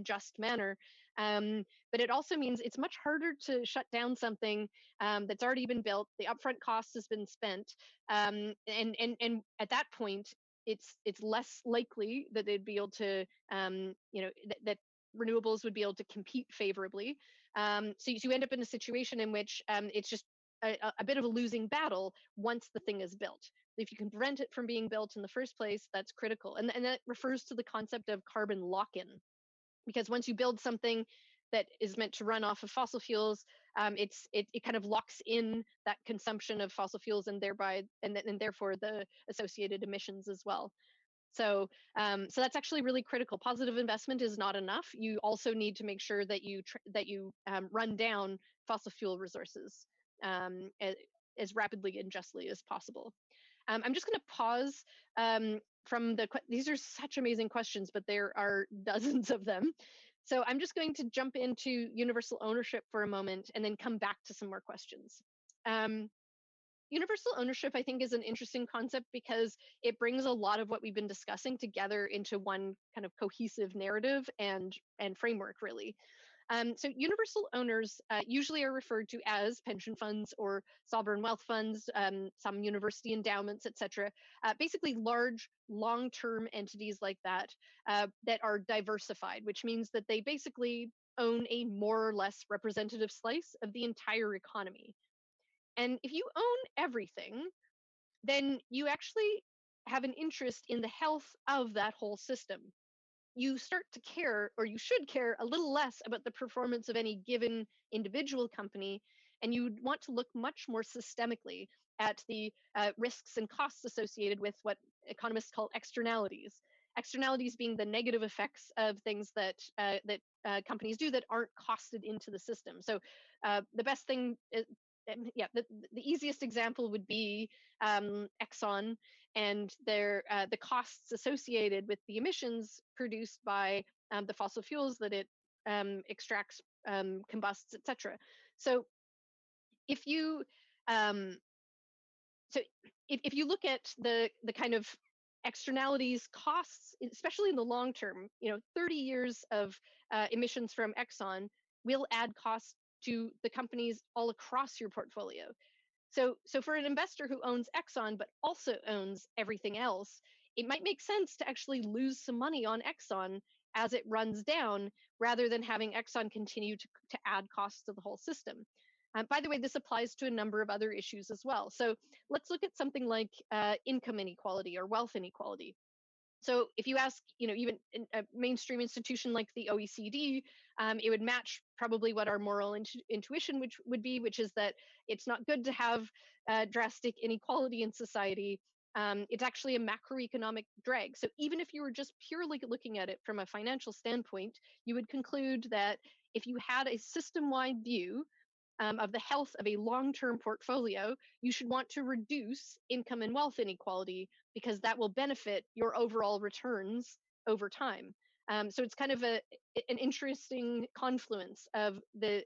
just manner. But it also means it's much harder to shut down something that's already been built. The upfront cost has been spent, and at that point, it's less likely that they'd be able to, that renewables would be able to compete favorably. So you end up in a situation in which it's just a bit of a losing battle once the thing is built. If you can prevent it from being built in the first place, that's critical. And that refers to the concept of carbon lock-in, because once you build something that is meant to run off of fossil fuels, it kind of locks in that consumption of fossil fuels and thereby and therefore the associated emissions as well. So, so that's actually really critical. Positive investment is not enough. You also need to make sure that you run down fossil fuel resources um, as, as rapidly and justly as possible. I'm just going to pause from these are such amazing questions, but there are dozens of them. So I'm just going to jump into universal ownership for a moment and then come back to some more questions. Um, Universal ownership, I think, is an interesting concept because it brings a lot of what we've been discussing together into one kind of cohesive narrative and framework, really. So universal owners usually are referred to as pension funds or sovereign wealth funds, some university endowments, etc. Basically, large, long-term entities like that that are diversified, which means that they basically own a more or less representative slice of the entire economy. And if you own everything, then you actually have an interest in the health of that whole system. You start to care, or you should care, a little less about the performance of any given individual company, and you want to look much more systemically at the risks and costs associated with what economists call externalities. Externalities being the negative effects of things that companies do that aren't costed into the system. So the best thing is, yeah, the easiest example would be Exxon and the costs associated with the emissions produced by the fossil fuels that it extracts, combusts, etc. So if you um, so if you look at the kind of externalities costs, especially in the long term, 30 years of emissions from Exxon will add costs to the companies all across your portfolio. So for an investor who owns Exxon but also owns everything else, it might make sense to actually lose some money on Exxon as it runs down rather than having Exxon continue to add costs to the whole system. By the way, this applies to a number of other issues as well. So let's look at something like income inequality or wealth inequality. So if you ask, even a mainstream institution like the OECD, it would match probably what our moral intuition would be, which is that it's not good to have drastic inequality in society. It's actually a macroeconomic drag. So even if you were just purely looking at it from a financial standpoint, you would conclude that if you had a system-wide view of the health of a long-term portfolio, you should want to reduce income and wealth inequality because that will benefit your overall returns over time. So it's kind of an interesting confluence of the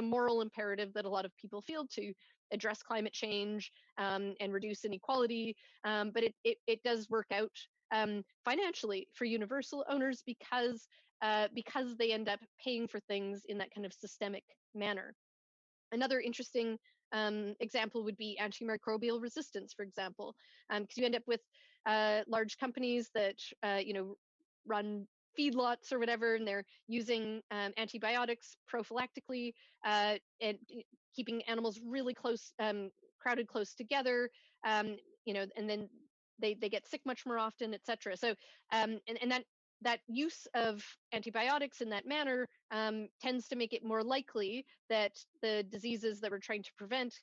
moral imperative that a lot of people feel to address climate change and reduce inequality, but it does work out financially for universal owners because they end up paying for things in that kind of systemic manner. Another interesting example would be antimicrobial resistance, for example, because you end up with large companies that run feedlots or whatever, and they're using antibiotics prophylactically and keeping animals really close, crowded close together, and then they get sick much more often, etc. So, and that use of antibiotics in that manner tends to make it more likely that the diseases that we're trying to prevent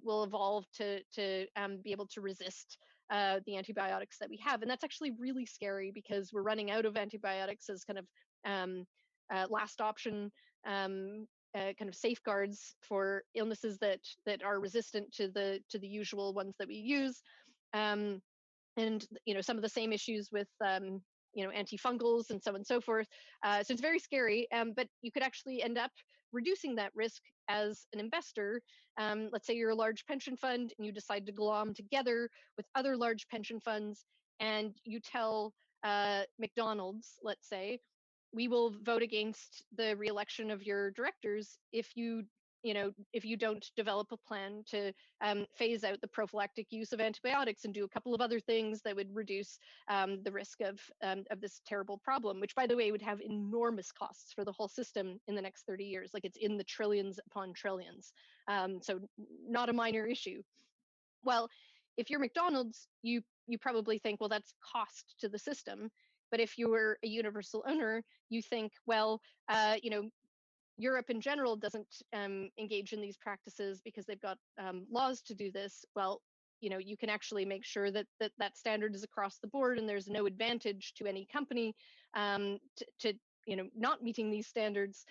will evolve to be able to resist the antibiotics that we have. And that's actually really scary because we're running out of antibiotics as kind of last option kind of safeguards for illnesses that are resistant to the usual ones that we use. And some of the same issues with antifungals and so on and so forth. So it's very scary, but you could actually end up reducing that risk as an investor. Let's say you're a large pension fund and you decide to glom together with other large pension funds, and you tell McDonald's, let's say, we will vote against the reelection of your directors if you don't develop a plan to phase out the prophylactic use of antibiotics and do a couple of other things that would reduce the risk of this terrible problem, which, by the way, would have enormous costs for the whole system in the next 30 years. Like, it's in the trillions upon trillions. So not a minor issue. Well, if you're McDonald's, you probably think, well, that's cost to the system. But if you were a universal owner, you think, well, Europe in general doesn't engage in these practices because they've got laws to do this. Well, you can actually make sure that that standard is across the board, and there's no advantage to any company to not meeting these standards.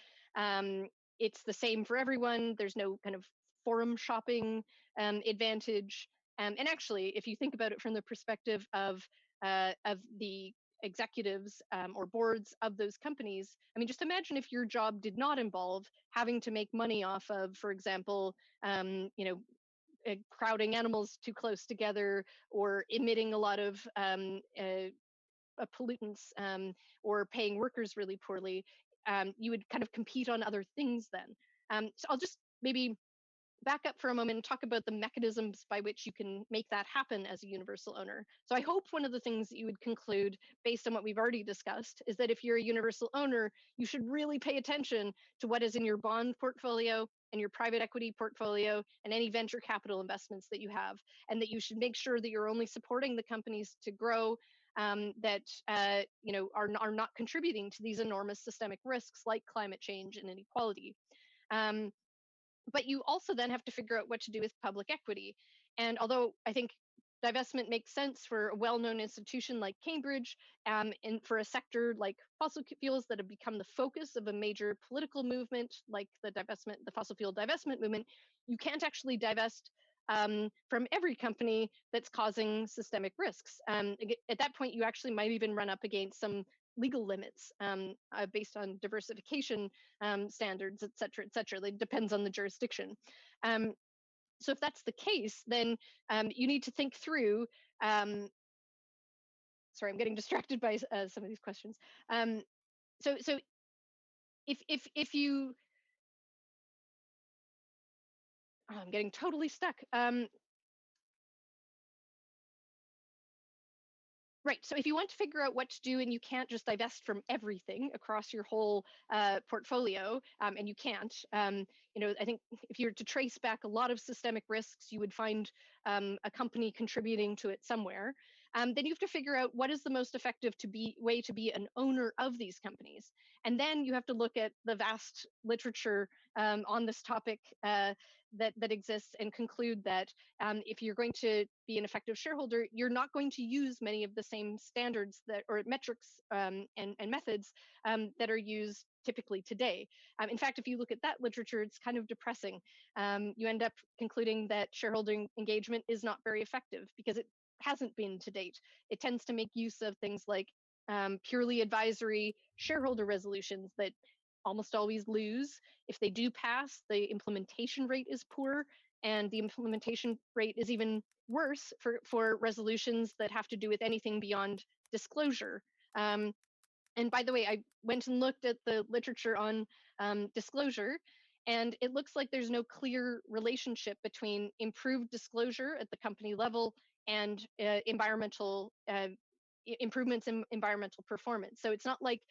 It's the same for everyone. There's no kind of forum shopping advantage. And actually, if you think about it from the perspective of the executives or boards of those companies, I mean, just imagine if your job did not involve having to make money off of, for example, crowding animals too close together, or emitting a lot of pollutants, or paying workers really poorly. You would kind of compete on other things then. So I'll just maybe back up for a moment and talk about the mechanisms by which you can make that happen as a universal owner. So I hope one of the things that you would conclude based on what we've already discussed is that if you're a universal owner, you should really pay attention to what is in your bond portfolio and your private equity portfolio and any venture capital investments that you have, and that you should make sure that you're only supporting the companies to grow that are not contributing to these enormous systemic risks like climate change and inequality. But you also then have to figure out what to do with public equity. And although I think divestment makes sense for a well-known institution like Cambridge, and for a sector like fossil fuels that have become the focus of a major political movement like the fossil fuel divestment movement, you can't actually divest from every company that's causing systemic risks. At that point, you actually might even run up against some legal limits based on diversification standards, et cetera, et cetera. It depends on the jurisdiction. So if that's the case, then you need to think through. Sorry, I'm getting distracted by some of these questions. So if you, oh, I'm getting totally stuck. Right. So if you want to figure out what to do and you can't just divest from everything across your whole portfolio, and you can't, I think if you were to trace back a lot of systemic risks, you would find a company contributing to it somewhere. Then you have to figure out what is the most effective way to be an owner of these companies. And then you have to look at the vast literature on this topic that exists and conclude that if you're going to be an effective shareholder, you're not going to use many of the same standards or metrics and methods that are used typically today. In fact, if you look at that literature, it's kind of depressing. You end up concluding that shareholder engagement is not very effective because it hasn't been to date. It tends to make use of things like purely advisory shareholder resolutions that almost always lose. If they do pass, the implementation rate is poor, and the implementation rate is even worse for resolutions that have to do with anything beyond disclosure. And by the way, I went and looked at the literature on disclosure, and it looks like there's no clear relationship between improved disclosure at the company level and environmental improvements in environmental performance. So it's not like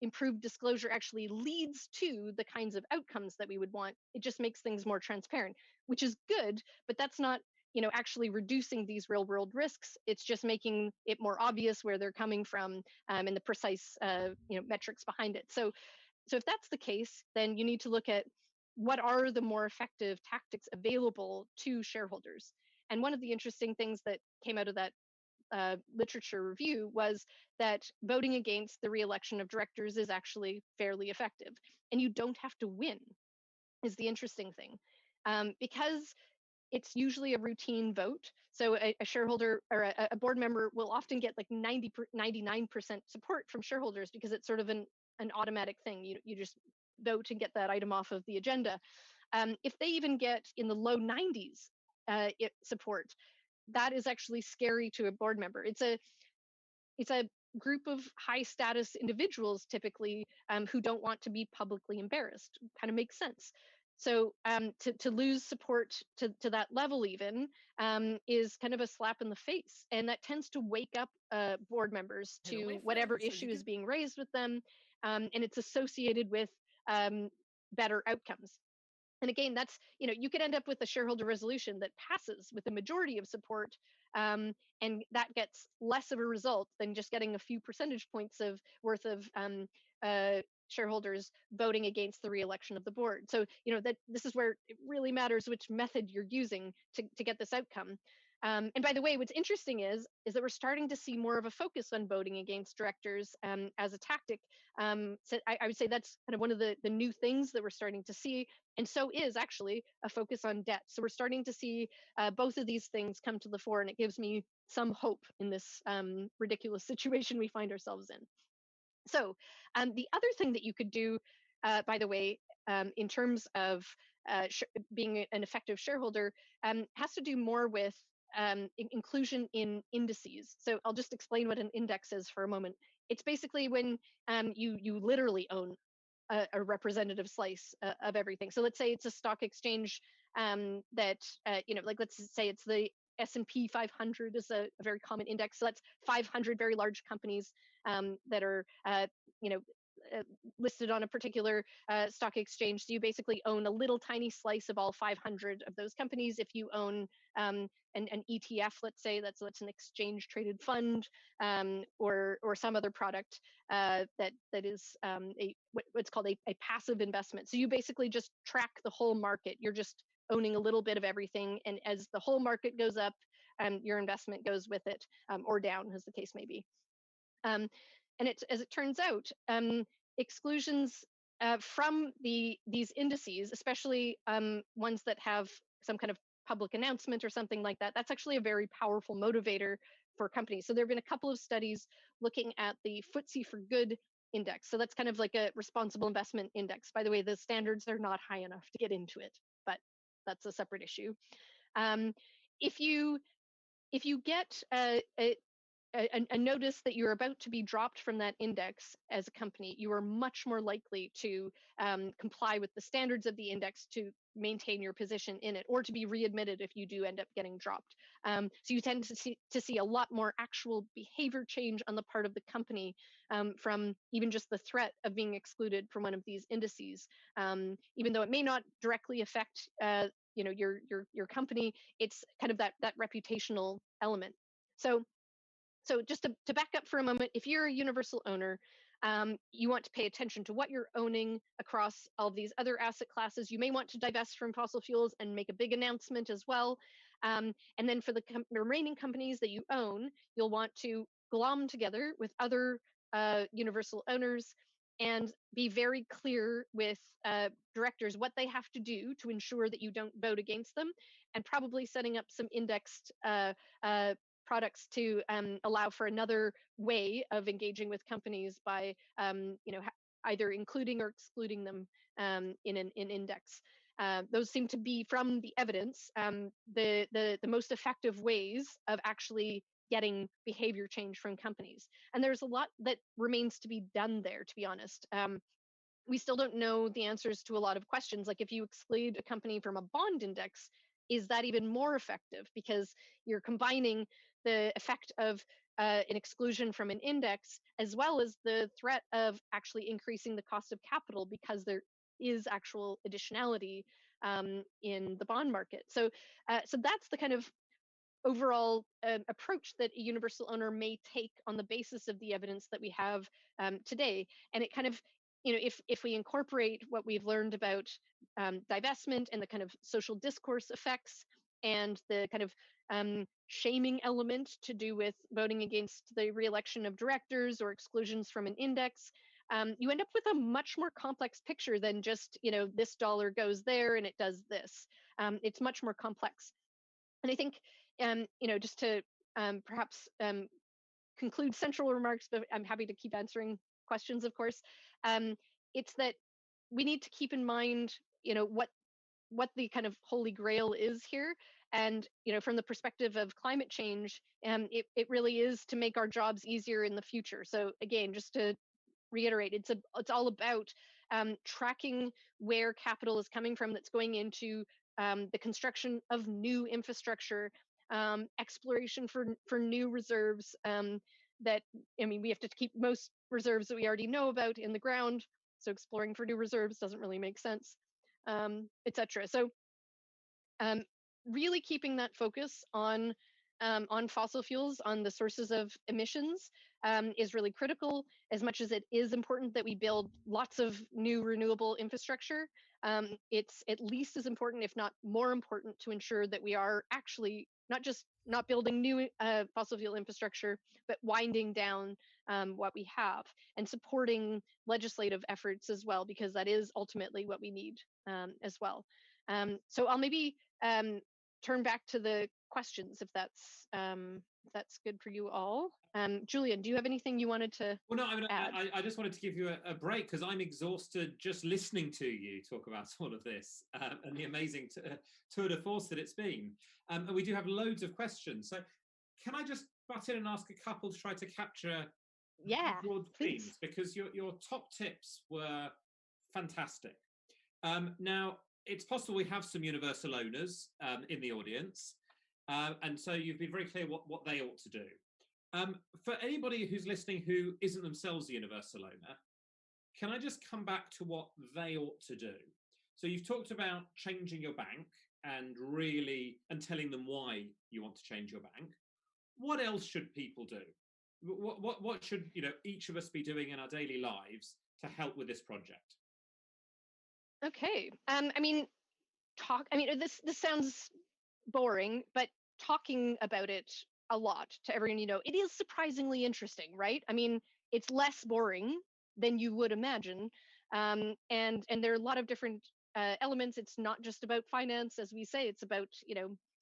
improved disclosure actually leads to the kinds of outcomes that we would want. It just makes things more transparent, which is good, but that's not actually reducing these real world risks. It's just making it more obvious where they're coming from and the precise metrics behind it. So if that's the case, then you need to look at what are the more effective tactics available to shareholders. And one of the interesting things that came out of that literature review was that voting against the re-election of directors is actually fairly effective. And you don't have to win, is the interesting thing. Because it's usually a routine vote. So a shareholder or a board member will often get like 99% support from shareholders because it's sort of an automatic thing. You just vote and get that item off of the agenda. If they even get in the low 90s support, that is actually scary to a board member. It's a group of high status individuals typically who don't want to be publicly embarrassed. Kind of makes sense. So to lose support to that level even is kind of a slap in the face, and that tends to wake up board members to whatever issue is being raised with them, and it's associated with better outcomes. And again, that's, you could end up with a shareholder resolution that passes with a majority of support, and that gets less of a result than just getting a few percentage points of worth of shareholders voting against the re-election of the board. So, that this is where it really matters which method you're using to get this outcome. And by the way, what's interesting is that we're starting to see more of a focus on voting against directors as a tactic. So I would say that's kind of one of the new things that we're starting to see. And so is actually a focus on debt. So we're starting to see both of these things come to the fore, and it gives me some hope in this ridiculous situation we find ourselves in. So the other thing that you could do, by the way, in terms of being an effective shareholder, has to do more with inclusion in indices. So I'll just explain what an index is for a moment. It's basically when you literally own a representative slice of everything. So let's say it's a stock exchange that like let's say it's the S&P 500 is a very common index. So that's 500 very large companies that are you know listed on a particular stock exchange. So you basically own a little tiny slice of all 500 of those companies. If you own an ETF, let's say that's an exchange traded fund, or some other product that is what's called a passive investment. So you basically just track the whole market. You're just owning a little bit of everything, and as the whole market goes up, your investment goes with it, or down, as the case may be. And as it turns out, exclusions from these indices, especially ones that have some kind of public announcement or something like that, that's actually a very powerful motivator for companies. So there have been a couple of studies looking at the FTSE for Good index. So that's kind of like a responsible investment index. By the way, the standards are not high enough to get into it, but that's a separate issue. If you get a notice that you're about to be dropped from that index as a company, you are much more likely to comply with the standards of the index to maintain your position in it, or to be readmitted if you do end up getting dropped. So you tend to see a lot more actual behavior change on the part of the company from even just the threat of being excluded from one of these indices. Even though it may not directly affect your company, it's kind of that reputational element. So just to back up for a moment, if you're a universal owner, you want to pay attention to what you're owning across all of these other asset classes. You may want to divest from fossil fuels and make a big announcement as well. And then for the remaining companies that you own, you'll want to glom together with other universal owners and be very clear with directors what they have to do to ensure that you don't vote against them, and probably setting up some indexed products to allow for another way of engaging with companies by either including or excluding them in an index. Those seem to be, from the evidence, the most effective ways of actually getting behavior change from companies. And there's a lot that remains to be done there, to be honest. We still don't know the answers to a lot of questions. Like, if you exclude a company from a bond index, is that even more effective? Because you're combining the effect of an exclusion from an index, as well as the threat of actually increasing the cost of capital, because there is actual additionality in the bond market. So that's the kind of overall approach that a universal owner may take on the basis of the evidence that we have today. And it kind of, if we incorporate what we've learned about divestment and the kind of social discourse effects and the kind of shaming element to do with voting against the re-election of directors or exclusions from an index, you end up with a much more complex picture than just, this dollar goes there and it does this. It's much more complex. And I think, just to perhaps conclude central remarks, but I'm happy to keep answering questions, of course. It's that we need to keep in mind, what the kind of holy grail is here. And, from the perspective of climate change, it really is to make our jobs easier in the future. So again, just to reiterate, it's all about tracking where capital is coming from that's going into the construction of new infrastructure, exploration for new reserves we have to keep most reserves that we already know about in the ground. So exploring for new reserves doesn't really make sense, etc. So really keeping that focus on on fossil fuels, on the sources of emissions, is really critical. As much as it is important that we build lots of new renewable infrastructure, it's at least as important, if not more important, to ensure that we are actually not just not building new fossil fuel infrastructure, but winding down what we have and supporting legislative efforts as well, because that is ultimately what we need as well. So I'll maybe turn back to the questions if that's good for you all. Julian, do you have anything you wanted to Well, no, I mean, add? I just wanted to give you a break because I'm exhausted just listening to you talk about all of this and the amazing tour de force that it's been. And we do have loads of questions. So can I just butt in and ask a couple to try to capture Yeah, broad please. themes? Because your top tips were fantastic. Now, it's possible we have some universal owners in the audience. And so you've been very clear what they ought to do. For anybody who's listening who isn't themselves a universal owner, can I just come back to what they ought to do? So you've talked about changing your bank and telling them why you want to change your bank. What else should people do? What should each of us be doing in our daily lives to help with this project? Okay. I mean, this sounds boring, but talking about it a lot to everyone it is surprisingly interesting, right? I mean, it's less boring than you would imagine, and there are a lot of different elements. It's not just about finance, as we say. It's about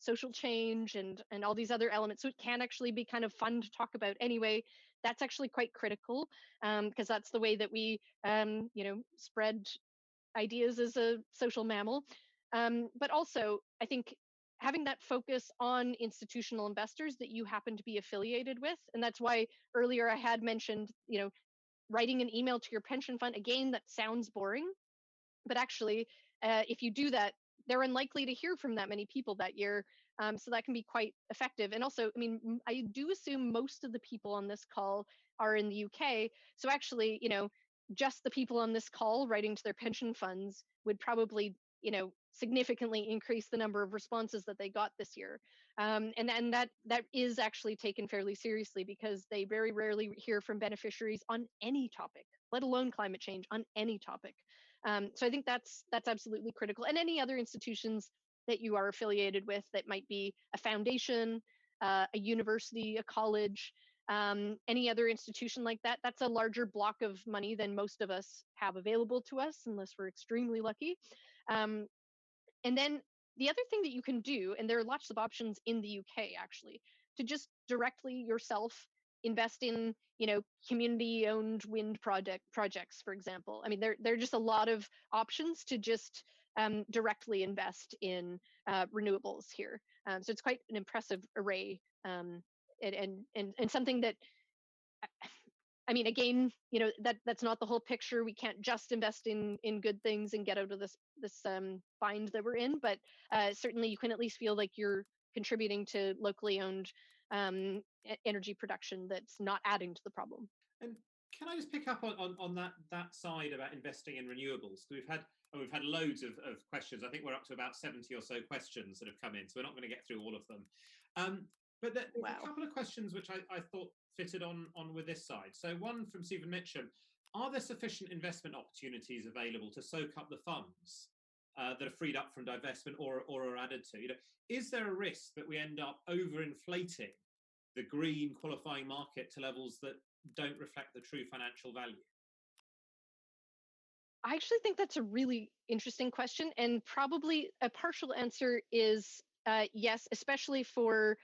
social change and all these other elements. So it can actually be kind of fun to talk about anyway. That's actually quite critical because that's the way that we spread ideas as a social mammal. But also, I think having that focus on institutional investors that you happen to be affiliated with, and that's why earlier I had mentioned, writing an email to your pension fund. Again, that sounds boring, but actually, if you do that, they're unlikely to hear from that many people that year. So that can be quite effective. And also, I mean, I do assume most of the people on this call are in the UK. So actually, just the people on this call writing to their pension funds would probably, significantly increase the number of responses that they got this year. And that is actually taken fairly seriously because they very rarely hear from beneficiaries on any topic, let alone climate change, on any topic. So I think that's absolutely critical. And any other institutions that you are affiliated with, that might be a foundation, a university, a college, any other institution like that, that's a larger block of money than most of us have available to us, unless we're extremely lucky. Um, and then the other thing that you can do, and there are lots of options in the UK actually, to just directly yourself invest in, community owned wind projects, for example. I mean, there are just a lot of options to just directly invest in renewables here. So it's quite an impressive array, and something that, I mean, again, that's not the whole picture. We can't just invest in good things and get out of this bind that we're in. But certainly, you can at least feel like you're contributing to locally owned energy production that's not adding to the problem. And can I just pick up on that side about investing in renewables? We've had loads of questions. I think we're up to about 70 or so questions that have come in, so we're not going to get through all of them. But there's Wow. a couple of questions which I thought fitted on with this side. So one from Stephen Mitchum: are there sufficient investment opportunities available to soak up the funds that are freed up from divestment or are added to? Is there a risk that we end up overinflating the green qualifying market to levels that don't reflect the true financial value? I actually think that's a really interesting question, and probably a partial answer is yes, especially for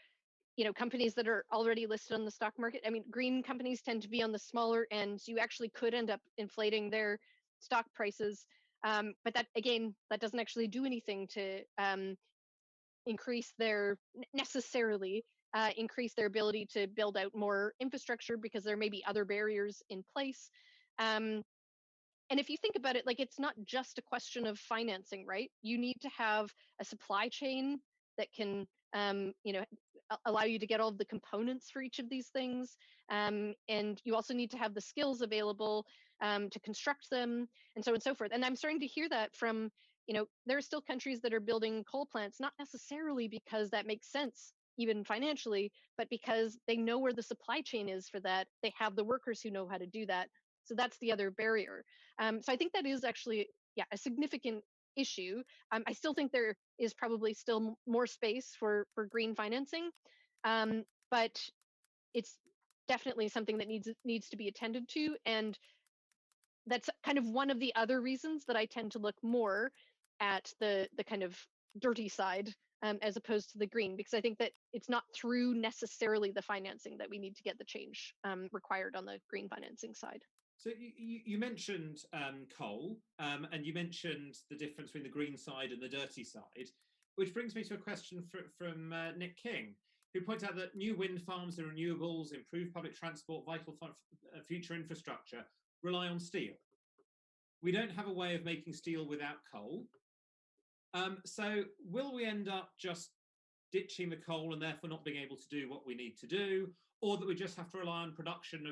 companies that are already listed on the stock market. I mean, green companies tend to be on the smaller end, so you actually could end up inflating their stock prices. But that, again, that doesn't actually do anything to increase their necessarily increase their ability to build out more infrastructure, because there may be other barriers in place. And if you think about it, like, it's not just a question of financing, right? You need to have a supply chain that can allow you to get all of the components for each of these things, and you also need to have the skills available to construct them, and so on and so forth. And I'm starting to hear that from there are still countries that are building coal plants, not necessarily because that makes sense even financially, but because they know where the supply chain is for that. They have the workers who know how to do that. So that's the other barrier. So I think that is actually, yeah, a significant issue. I still think there is probably still more space for green financing, but it's definitely something that needs to be attended to. And that's kind of one of the other reasons that I tend to look more at the kind of dirty side, as opposed to the green, because I think that it's not through necessarily the financing that we need to get the change required on the green financing side. So you mentioned coal, and you mentioned the difference between the green side and the dirty side, which brings me to a question from Nick King, who points out that new wind farms and renewables, improved public transport, vital future infrastructure rely on steel. We don't have a way of making steel without coal. So will we end up just ditching the coal and therefore not being able to do what we need to do, or that we just have to rely on production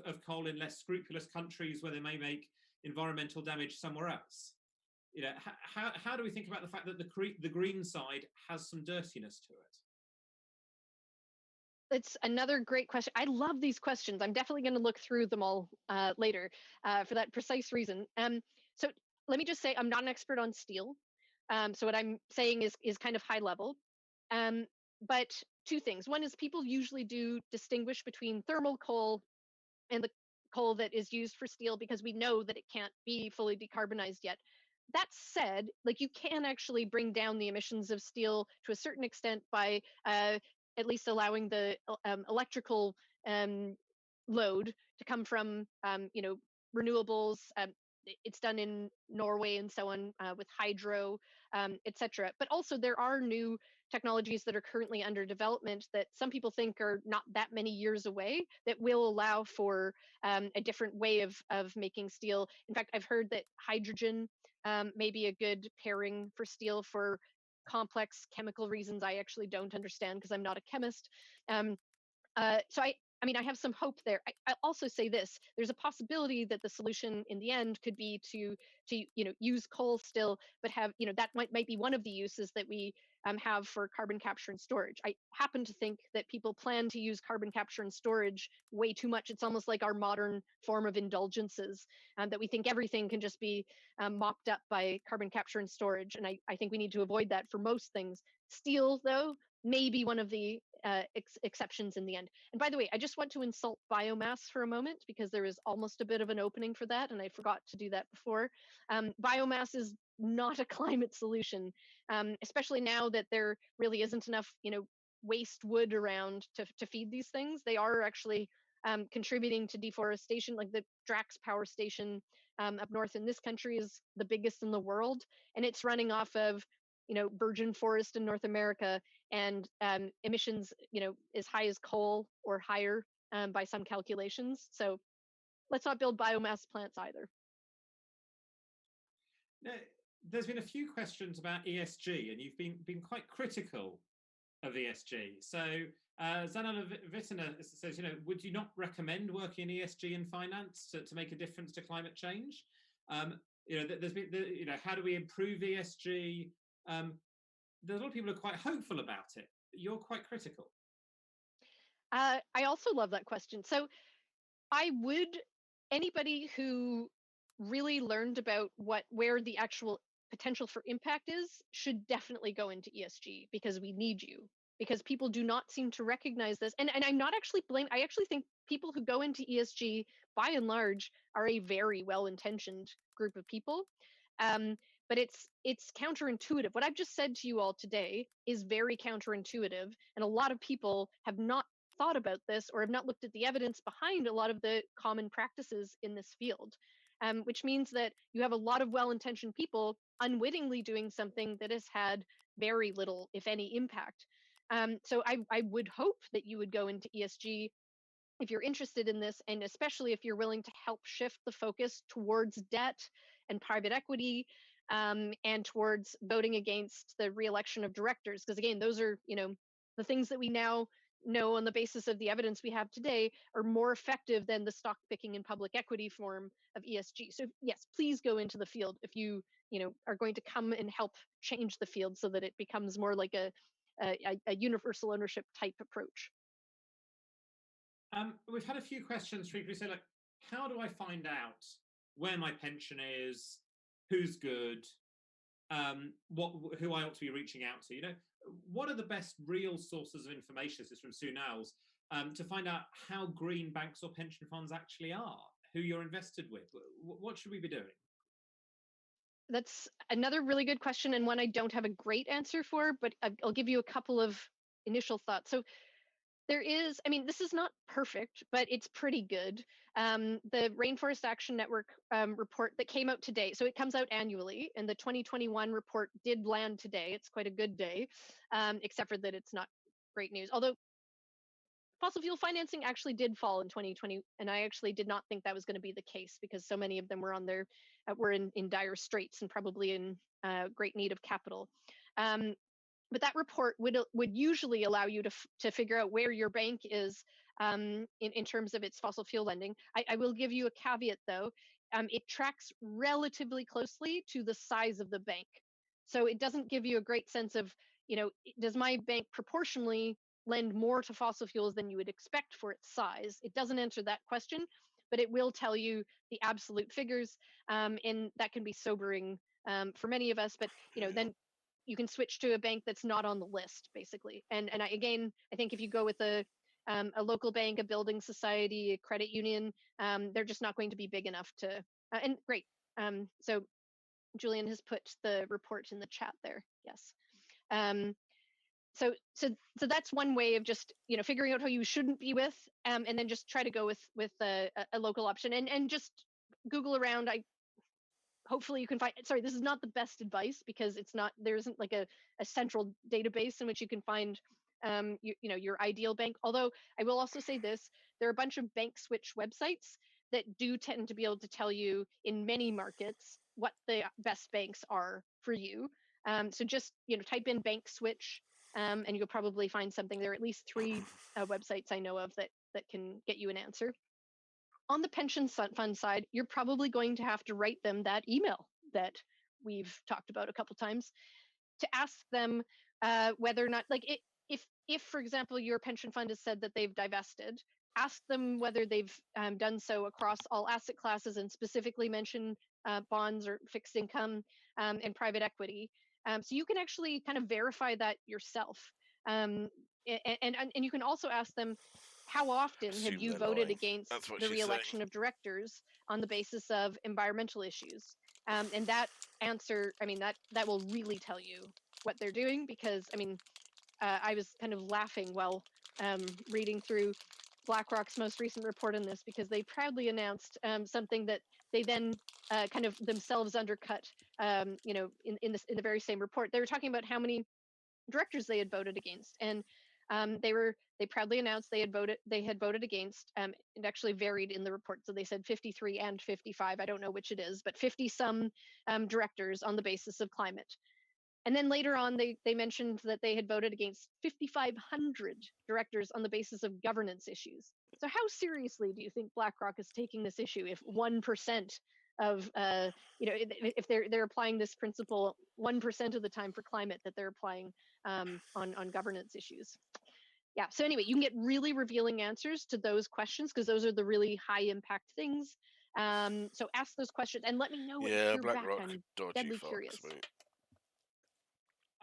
of coal in less scrupulous countries where they may make environmental damage somewhere else? You know, how do we think about the fact that the green side has some dirtiness to it? It's another great question. I love these questions. I'm definitely going to look through them all later for that precise reason. So let me just say I'm not an expert on steel. So what I'm saying is kind of high level. But two things. One is people usually do distinguish between thermal coal and the coal that is used for steel because we know that it can't be fully decarbonized yet. That said, like you can actually bring down the emissions of steel to a certain extent by at least allowing the electrical load to come from renewables. It's done in Norway and so on with hydro, etc. But also there are new technologies that are currently under development that some people think are not that many years away that will allow for a different way of making steel. In fact, I've heard that hydrogen may be a good pairing for steel for complex chemical reasons I actually don't understand because I'm not a chemist. So I mean, I have some hope there. I also say this: there's a possibility that the solution in the end could be to use coal still, but have that might be one of the uses that we have for carbon capture and storage. I happen to think that people plan to use carbon capture and storage way too much. It's almost like our modern form of indulgences, that we think everything can just be mopped up by carbon capture and storage. And I think we need to avoid that for most things. Steel, though, may be one of the exceptions in the end. And by the way, I just want to insult biomass for a moment because there is almost a bit of an opening for that, and I forgot to do that before. Biomass is not a climate solution, especially now that there really isn't enough, waste wood around to feed these things. They are actually contributing to deforestation. Like the Drax Power Station up north in this country is the biggest in the world, and it's running off of virgin forest in North America, and emissions, as high as coal or higher by some calculations. So let's not build biomass plants either. Now, there's been a few questions about ESG, and you've been quite critical of ESG. So Zanana Vittner says, would you not recommend working in ESG and finance to make a difference to climate change? There's been, how do we improve ESG? There's a lot of people who are quite hopeful about it. You're quite critical. I also love that question. So anybody who really learned about where the actual potential for impact is should definitely go into ESG because we need you. Because people do not seem to recognize this. And I'm not actually I actually think people who go into ESG, by and large, are a very well-intentioned group of people. But it's counterintuitive. What I've just said to you all today is very counterintuitive, and a lot of people have not thought about this or have not looked at the evidence behind a lot of the common practices in this field, which means that you have a lot of well-intentioned people unwittingly doing something that has had very little, if any, impact. So I would hope that you would go into ESG if you're interested in this, and especially if you're willing to help shift the focus towards debt and private equity, and towards voting against the re-election of directors. Because again, those are, the things that we now know on the basis of the evidence we have today are more effective than the stock picking and public equity form of ESG. So yes, please go into the field if you, are going to come and help change the field so that it becomes more like a a universal ownership type approach. We've had a few questions. People say, like, how do I find out where my pension is, who's good, who I ought to be reaching out to? What are the best real sources of information? This is from Sue Niles, to find out how green banks or pension funds actually are, who you're invested with. What should we be doing? That's another really good question, and one I don't have a great answer for, but I'll give you a couple of initial thoughts. So there is, I mean, this is not perfect, but it's pretty good. The Rainforest Action Network report that came out today, so it comes out annually, and the 2021 report did land today. It's quite a good day, except for that it's not great news. Although fossil fuel financing actually did fall in 2020, and I actually did not think that was going to be the case because so many of them were were in dire straits and probably in great need of capital. But that report would usually allow you to figure out where your bank is in terms of its fossil fuel lending. I will give you a caveat though. It tracks relatively closely to the size of the bank. So it doesn't give you a great sense of, does my bank proportionally lend more to fossil fuels than you would expect for its size? It doesn't answer that question, but it will tell you the absolute figures, and that can be sobering for many of us. But then you can switch to a bank that's not on the list, basically. And I think if you go with a local bank, a building society, a credit union, they're just not going to be big enough to. And great. So Julian has put the report in the chat there. Yes. So that's one way of just figuring out who you shouldn't be with, and then just try to go with a local option and just Google around. Hopefully you can find, sorry, this is not the best advice because there isn't like a central database in which you can find your ideal bank. Although I will also say this, there are a bunch of bank switch websites that do tend to be able to tell you in many markets what the best banks are for you. So just type in bank switch, and you'll probably find something. There are at least 3 websites I know of that can get you an answer. On the pension fund side, you're probably going to have to write them that email that we've talked about a couple times to ask them whether or not, like, if for example your pension fund has said that they've divested, ask them whether they've done so across all asset classes and specifically mention bonds or fixed income and private equity. So you can actually kind of verify that yourself. And you can also ask them, how often have you voted against the re-election of directors on the basis of environmental issues? And that answer, I mean, that will really tell you what they're doing, because I mean, I was kind of laughing while reading through BlackRock's most recent report on this, because they proudly announced something that they then kind of themselves undercut. In the very same report, they were talking about how many directors they had voted against, and they proudly announced they had voted against. It actually varied in the report, so they said 53 and 55. I don't know which it is, but 50 some directors on the basis of climate. And then later on, they mentioned that they had voted against 5,500 directors on the basis of governance issues. So how seriously do you think BlackRock is taking this issue if 1% of, if they're applying this principle 1% of the time for climate that they're applying on governance issues? Yeah, so anyway, you can get really revealing answers to those questions because those are the really high impact things. So ask those questions and let me know what you hear back. I'm deadly curious.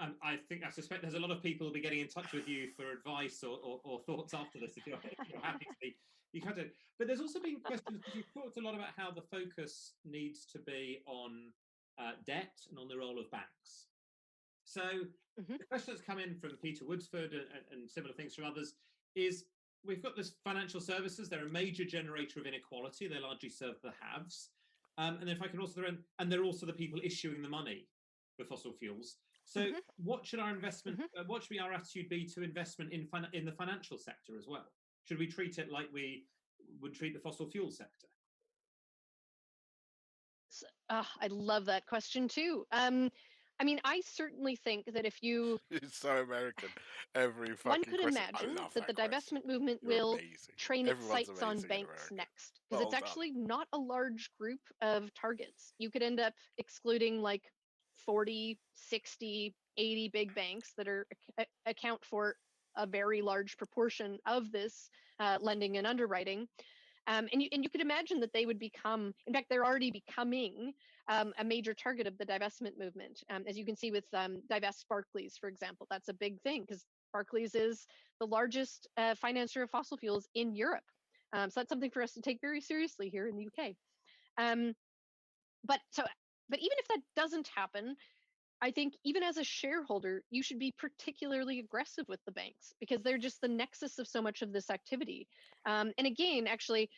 I suspect there's a lot of people who'll be getting in touch with you for advice or thoughts after this. If you're happy to be, you can do. But there's also been questions, because you've talked a lot about how the focus needs to be on debt and on the role of banks. So the question that's come in from Peter Woodsford and similar things from others is, we've got this financial services. They're a major generator of inequality. They largely serve the haves. And if I can also throw in, and they're also the people issuing the money for fossil fuels. So what should our investment, what should our attitude be to investment in the financial sector as well? Should we treat it like we would treat the fossil fuel sector? I love that question too. I mean, I certainly think that if you... It's so American. Every fucking one could imagine that the divestment movement will train its sights on banks next, because it's actually not a large group of targets. You could end up excluding like 40, 60, 80 big banks that are account for a very large proportion of this lending and underwriting. And you could imagine that they would become, in fact, they're already becoming a major target of the divestment movement. As you can see with Divest Barclays, for example, that's a big thing because Barclays is the largest financer of fossil fuels in Europe. So that's something for us to take very seriously here in the UK. But even if that doesn't happen, I think even as a shareholder, you should be particularly aggressive with the banks because they're just the nexus of so much of this activity. And again, actually,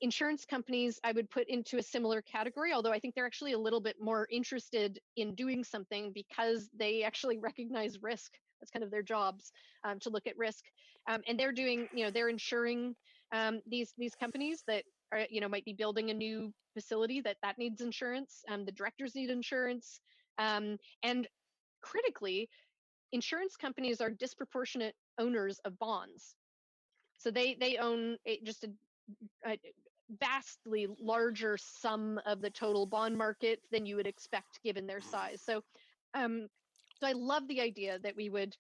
insurance companies I would put into a similar category, although I think they're actually a little bit more interested in doing something because they actually recognize risk. That's kind of their jobs, to look at risk. And they're doing, they're insuring these companies that are, might be building a new facility that needs insurance. The directors need insurance. And critically, insurance companies are disproportionate owners of bonds. So they own just a vastly larger sum of the total bond market than you would expect given their size. So I love the idea that we would,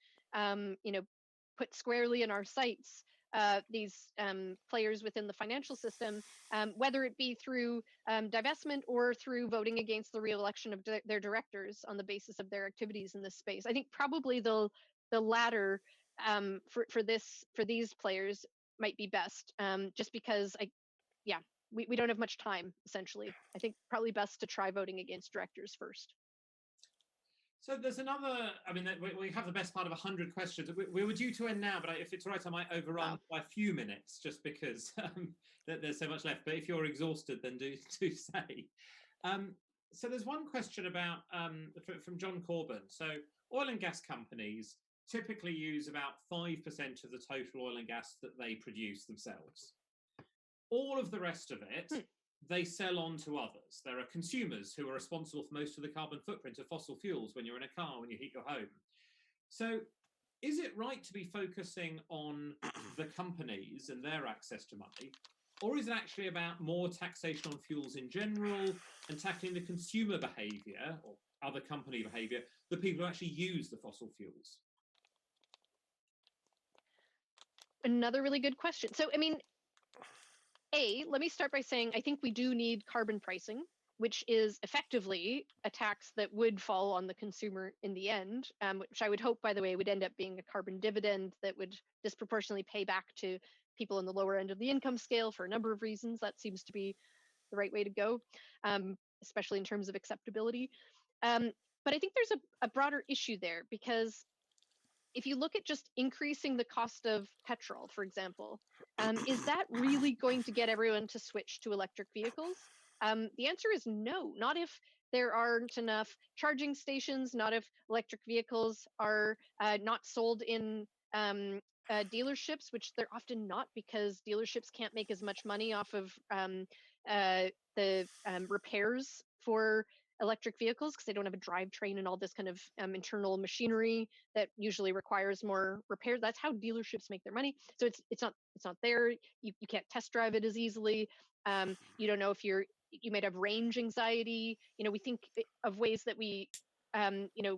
put squarely in our sights these players within the financial system, whether it be through divestment or through voting against the re-election of their directors on the basis of their activities in this space. I think probably the latter for these players might be best, just because we don't have much time. Essentially, I think probably best to try voting against directors first. So there's another, I mean, we have the best part of 100 questions. We were due to end now, but if it's all right, I might overrun by a few minutes just because there's so much left. But if you're exhausted, then do say. So there's one question about from John Corbin. So oil and gas companies typically use about 5% of the total oil and gas that they produce themselves. All of the rest of it, they sell on to others. There are consumers who are responsible for most of the carbon footprint of fossil fuels when you're in a car, when you heat your home. So is it right to be focusing on the companies and their access to money? Or is it actually about more taxation on fuels in general and tackling the consumer behavior or other company behavior, the people who actually use the fossil fuels? Another really good question. So, I mean, let me start by saying I think we do need carbon pricing, which is effectively a tax that would fall on the consumer in the end, which I would hope, by the way, would end up being a carbon dividend that would disproportionately pay back to people in the lower end of the income scale for a number of reasons. That seems to be the right way to go, especially in terms of acceptability. But I think there's a broader issue there because if you look at just increasing the cost of petrol, for example, is that really going to get everyone to switch to electric vehicles? The answer is no, not if there aren't enough charging stations, not if electric vehicles are not sold in dealerships, which they're often not because dealerships can't make as much money off of the repairs for electric vehicles because they don't have a drivetrain and all this kind of internal machinery that usually requires more repair. That's how dealerships make their money. So it's not there. You can't test drive it as easily. You don't know if you might have range anxiety. We think of ways that we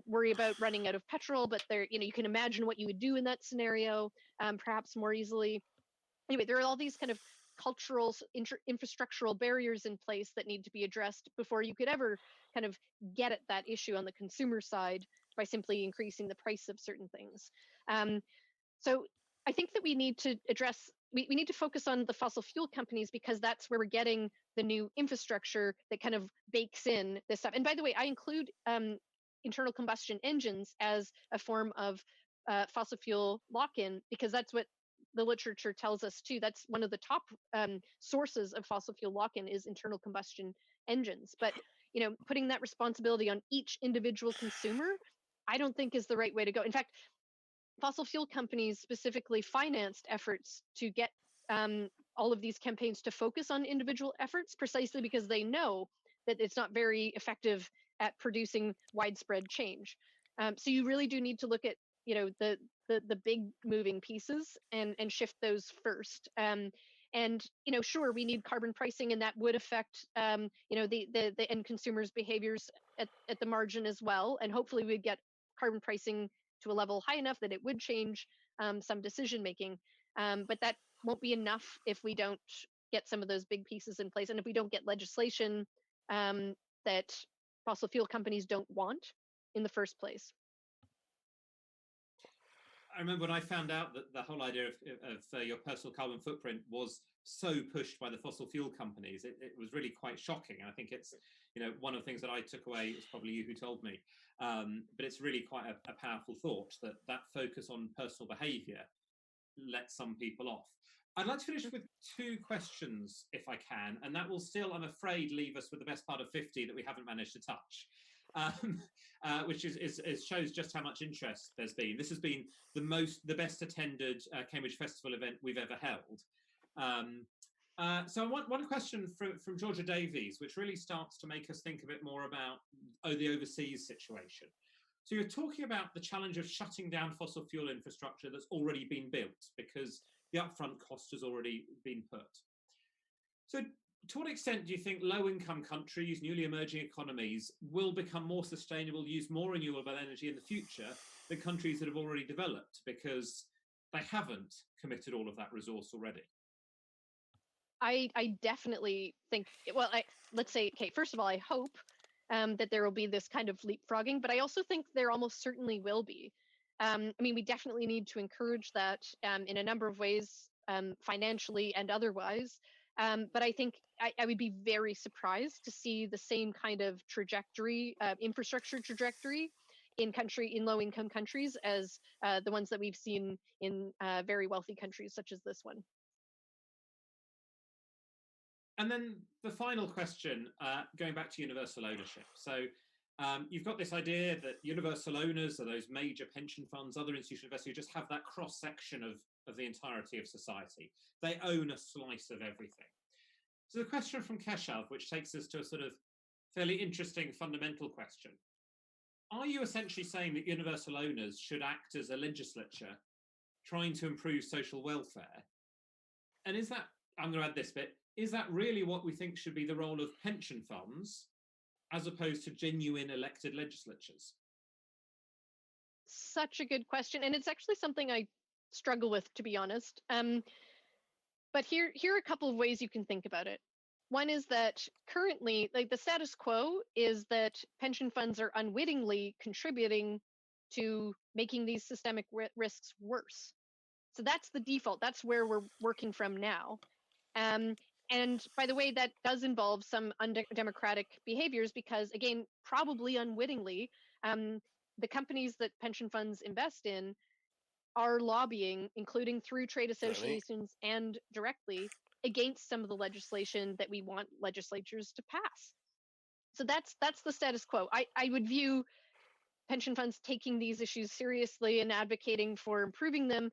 worry about running out of petrol, but you can imagine what you would do in that scenario, perhaps more easily. Anyway, there are all these kind of cultural infrastructural barriers in place that need to be addressed before you could ever kind of get at that issue on the consumer side by simply increasing the price of certain things. So I think that we need to we need to focus on the fossil fuel companies because that's where we're getting the new infrastructure that kind of bakes in this stuff. And by the way, I include internal combustion engines as a form of fossil fuel lock-in because that's what the literature tells us too. That's one of the top sources of fossil fuel lock-in is internal combustion engines. But putting that responsibility on each individual consumer, I don't think is the right way to go. In fact, fossil fuel companies specifically financed efforts to get all of these campaigns to focus on individual efforts precisely because they know that it's not very effective at producing widespread change. So you really do need to look at the big moving pieces and shift those first. And sure, we need carbon pricing, and that would affect the end consumers' behaviors at the margin as well, and hopefully we'd get carbon pricing to a level high enough that it would change some decision making. But that won't be enough if we don't get some of those big pieces in place, and if we don't get legislation that fossil fuel companies don't want in the first place. I remember when I found out that the whole idea of your personal carbon footprint was so pushed by the fossil fuel companies, it was really quite shocking. And I think it's, one of the things that I took away, it was probably you who told me, but it's really quite a powerful thought that focus on personal behaviour lets some people off. I'd like to finish with two questions, if I can, and that will still, I'm afraid, leave us with the best part of 50 that we haven't managed to touch. Which shows just how much interest there's been. This has been the best attended Cambridge Festival event we've ever held. So I want one question from Georgia Davies, which really starts to make us think a bit more about the overseas situation. So you're talking about the challenge of shutting down fossil fuel infrastructure that's already been built because the upfront cost has already been put. So to what extent do you think low-income countries, newly emerging economies, will become more sustainable, use more renewable energy in the future than countries that have already developed because they haven't committed all of that resource already? I definitely think, well, let's say, okay, first of all, I hope that there will be this kind of leapfrogging, but I also think there almost certainly will be. I mean, we definitely need to encourage that in a number of ways, financially and otherwise. But I think I would be very surprised to see the same kind of trajectory, infrastructure trajectory in low-income countries as the ones that we've seen in very wealthy countries such as this one. And then the final question, going back to universal ownership. So you've got this idea that universal owners are those major pension funds, other institutional investors who just have that cross-section of the entirety of society. They own a slice of everything. So the question from Keshav, which takes us to a sort of fairly interesting fundamental question. Are you essentially saying that universal owners should act as a legislature trying to improve social welfare? And is that, I'm going to add this bit, is that really what we think should be the role of pension funds as opposed to genuine elected legislatures? Such a good question. And it's actually something I struggle with, to be honest. But here are a couple of ways you can think about it. One is that currently, like the status quo is that pension funds are unwittingly contributing to making these systemic risks worse. So that's the default. That's where we're working from now. And by the way, that does involve some undemocratic behaviors because, again, probably unwittingly, the companies that pension funds invest in are lobbying, including through trade associations and directly, against some of the legislation that we want legislatures to pass. So that's the status quo. I would view pension funds taking these issues seriously and advocating for improving them.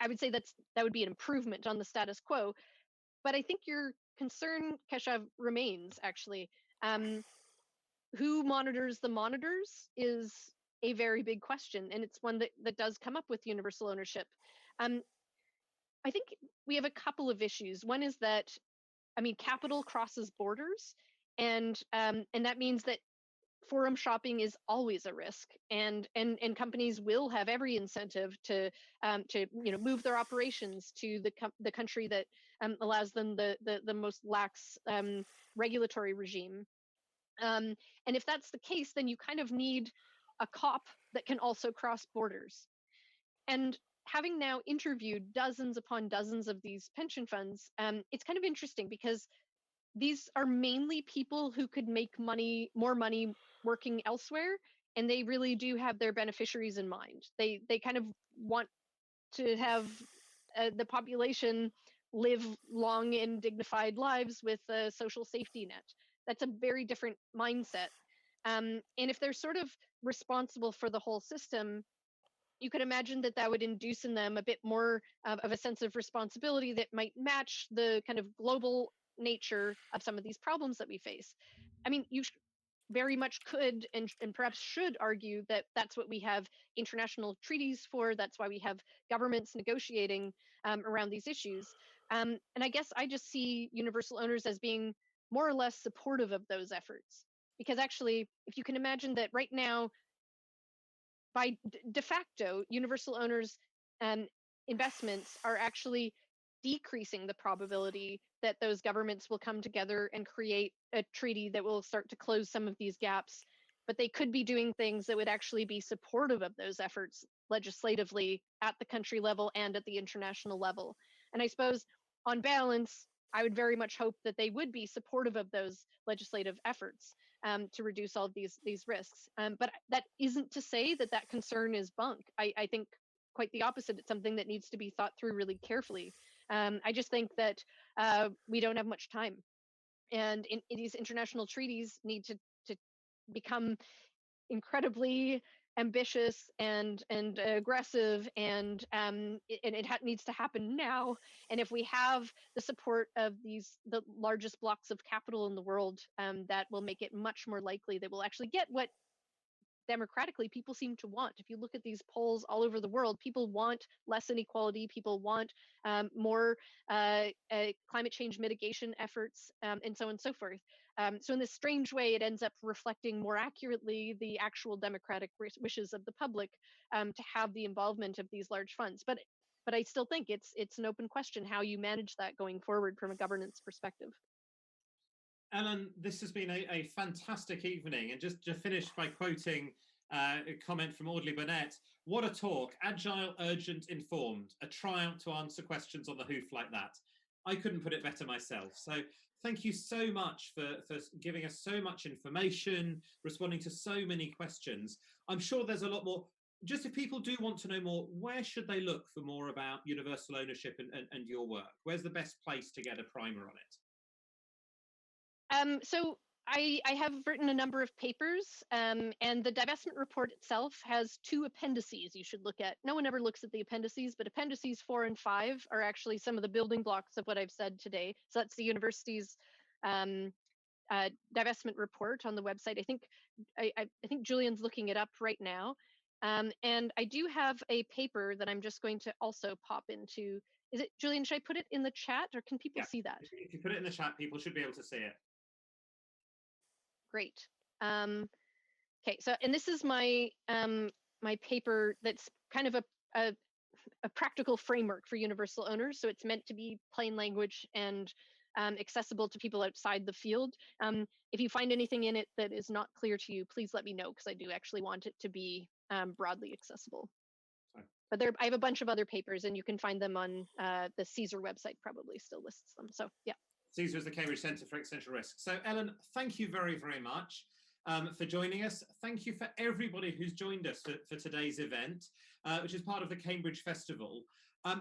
I would say that would be an improvement on the status quo. But I think your concern, Keshav, remains actually. Who monitors the monitors is a very big question, and it's one that does come up with universal ownership. I think we have a couple of issues. One is that, I mean, capital crosses borders, and that means that forum shopping is always a risk, and companies will have every incentive to move their operations to the country that allows them the most lax regulatory regime. And if that's the case, then you kind of need a cop that can also cross borders. And having now interviewed dozens upon dozens of these pension funds, it's kind of interesting because these are mainly people who could make more money working elsewhere, and they really do have their beneficiaries in mind. They kind of want to have the population live long and dignified lives with a social safety net. That's a very different mindset. And if they're sort of responsible for the whole system, you could imagine that would induce in them a bit more of a sense of responsibility that might match the kind of global nature of some of these problems that we face. I mean, you very much could and perhaps should argue that that's what we have international treaties for. That's why we have governments negotiating around these issues. And I guess I just see universal owners as being more or less supportive of those efforts. because actually, if you can imagine that right now, by de facto, universal owners investments are actually decreasing the probability that those governments will come together and create a treaty that will start to close some of these gaps. But they could be doing things that would actually be supportive of those efforts legislatively at the country level and at the international level. And I suppose, on balance, I would very much hope that they would be supportive of those legislative efforts to reduce all of these risks. But that isn't to say that that concern is bunk. I think quite the opposite. It's something that needs to be thought through really carefully. I just think that we don't have much time, and these international treaties need to become incredibly ambitious and aggressive, and it needs to happen now. And if we have the support of the largest blocks of capital in the world, that will make it much more likely that we'll actually get what democratically people seem to want. If you look at these polls all over the world, people want less inequality, people want more climate change mitigation efforts, and so on and so forth. So in this strange way, it ends up reflecting more accurately the actual democratic wishes of the public, to have the involvement of these large funds. But I still think it's an open question how you manage that going forward from a governance perspective. Ellen, this has been a fantastic evening. And just to finish by quoting a comment from Audley Burnett, what a talk, agile, urgent, informed, a triumph to answer questions on the hoof like that. I couldn't put it better myself. So thank you so much for giving us so much information, responding to so many questions. I'm sure there's a lot more. Just if people do want to know more, where should they look for more about universal ownership and your work? Where's the best place to get a primer on it? So I have written a number of papers, and the divestment report itself has 2 appendices you should look at. No one ever looks at the appendices, but appendices 4 and 5 are actually some of the building blocks of what I've said today. So that's the university's divestment report on the website. I think Julian's looking it up right now. And I do have a paper that I'm just going to also pop into. Is it, Julian, should I put it in the chat, or can people see that? If you put it in the chat, people should be able to see it. Great. Okay, so, and this is my my paper that's kind of a practical framework for universal owners. So it's meant to be plain language and accessible to people outside the field. If you find anything in it that is not clear to you, please let me know, because I do actually want it to be broadly accessible. Sorry. But I have a bunch of other papers, and you can find them on the CSER website, probably still lists them. So yeah. CSER is the Cambridge Centre for Existential Risk. So Ellen, thank you very, very much for joining us. Thank you for everybody who's joined us for today's event, which is part of the Cambridge Festival.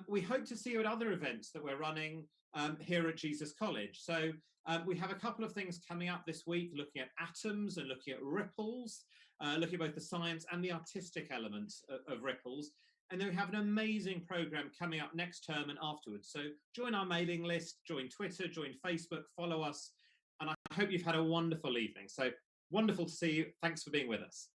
We hope to see you at other events that we're running here at Jesus College. So we have a couple of things coming up this week, looking at atoms and looking at ripples, looking at both the science and the artistic elements of ripples. And then we have an amazing program coming up next term and afterwards. So join our mailing list, join Twitter, join Facebook, follow us. And I hope you've had a wonderful evening. So wonderful to see you. Thanks for being with us.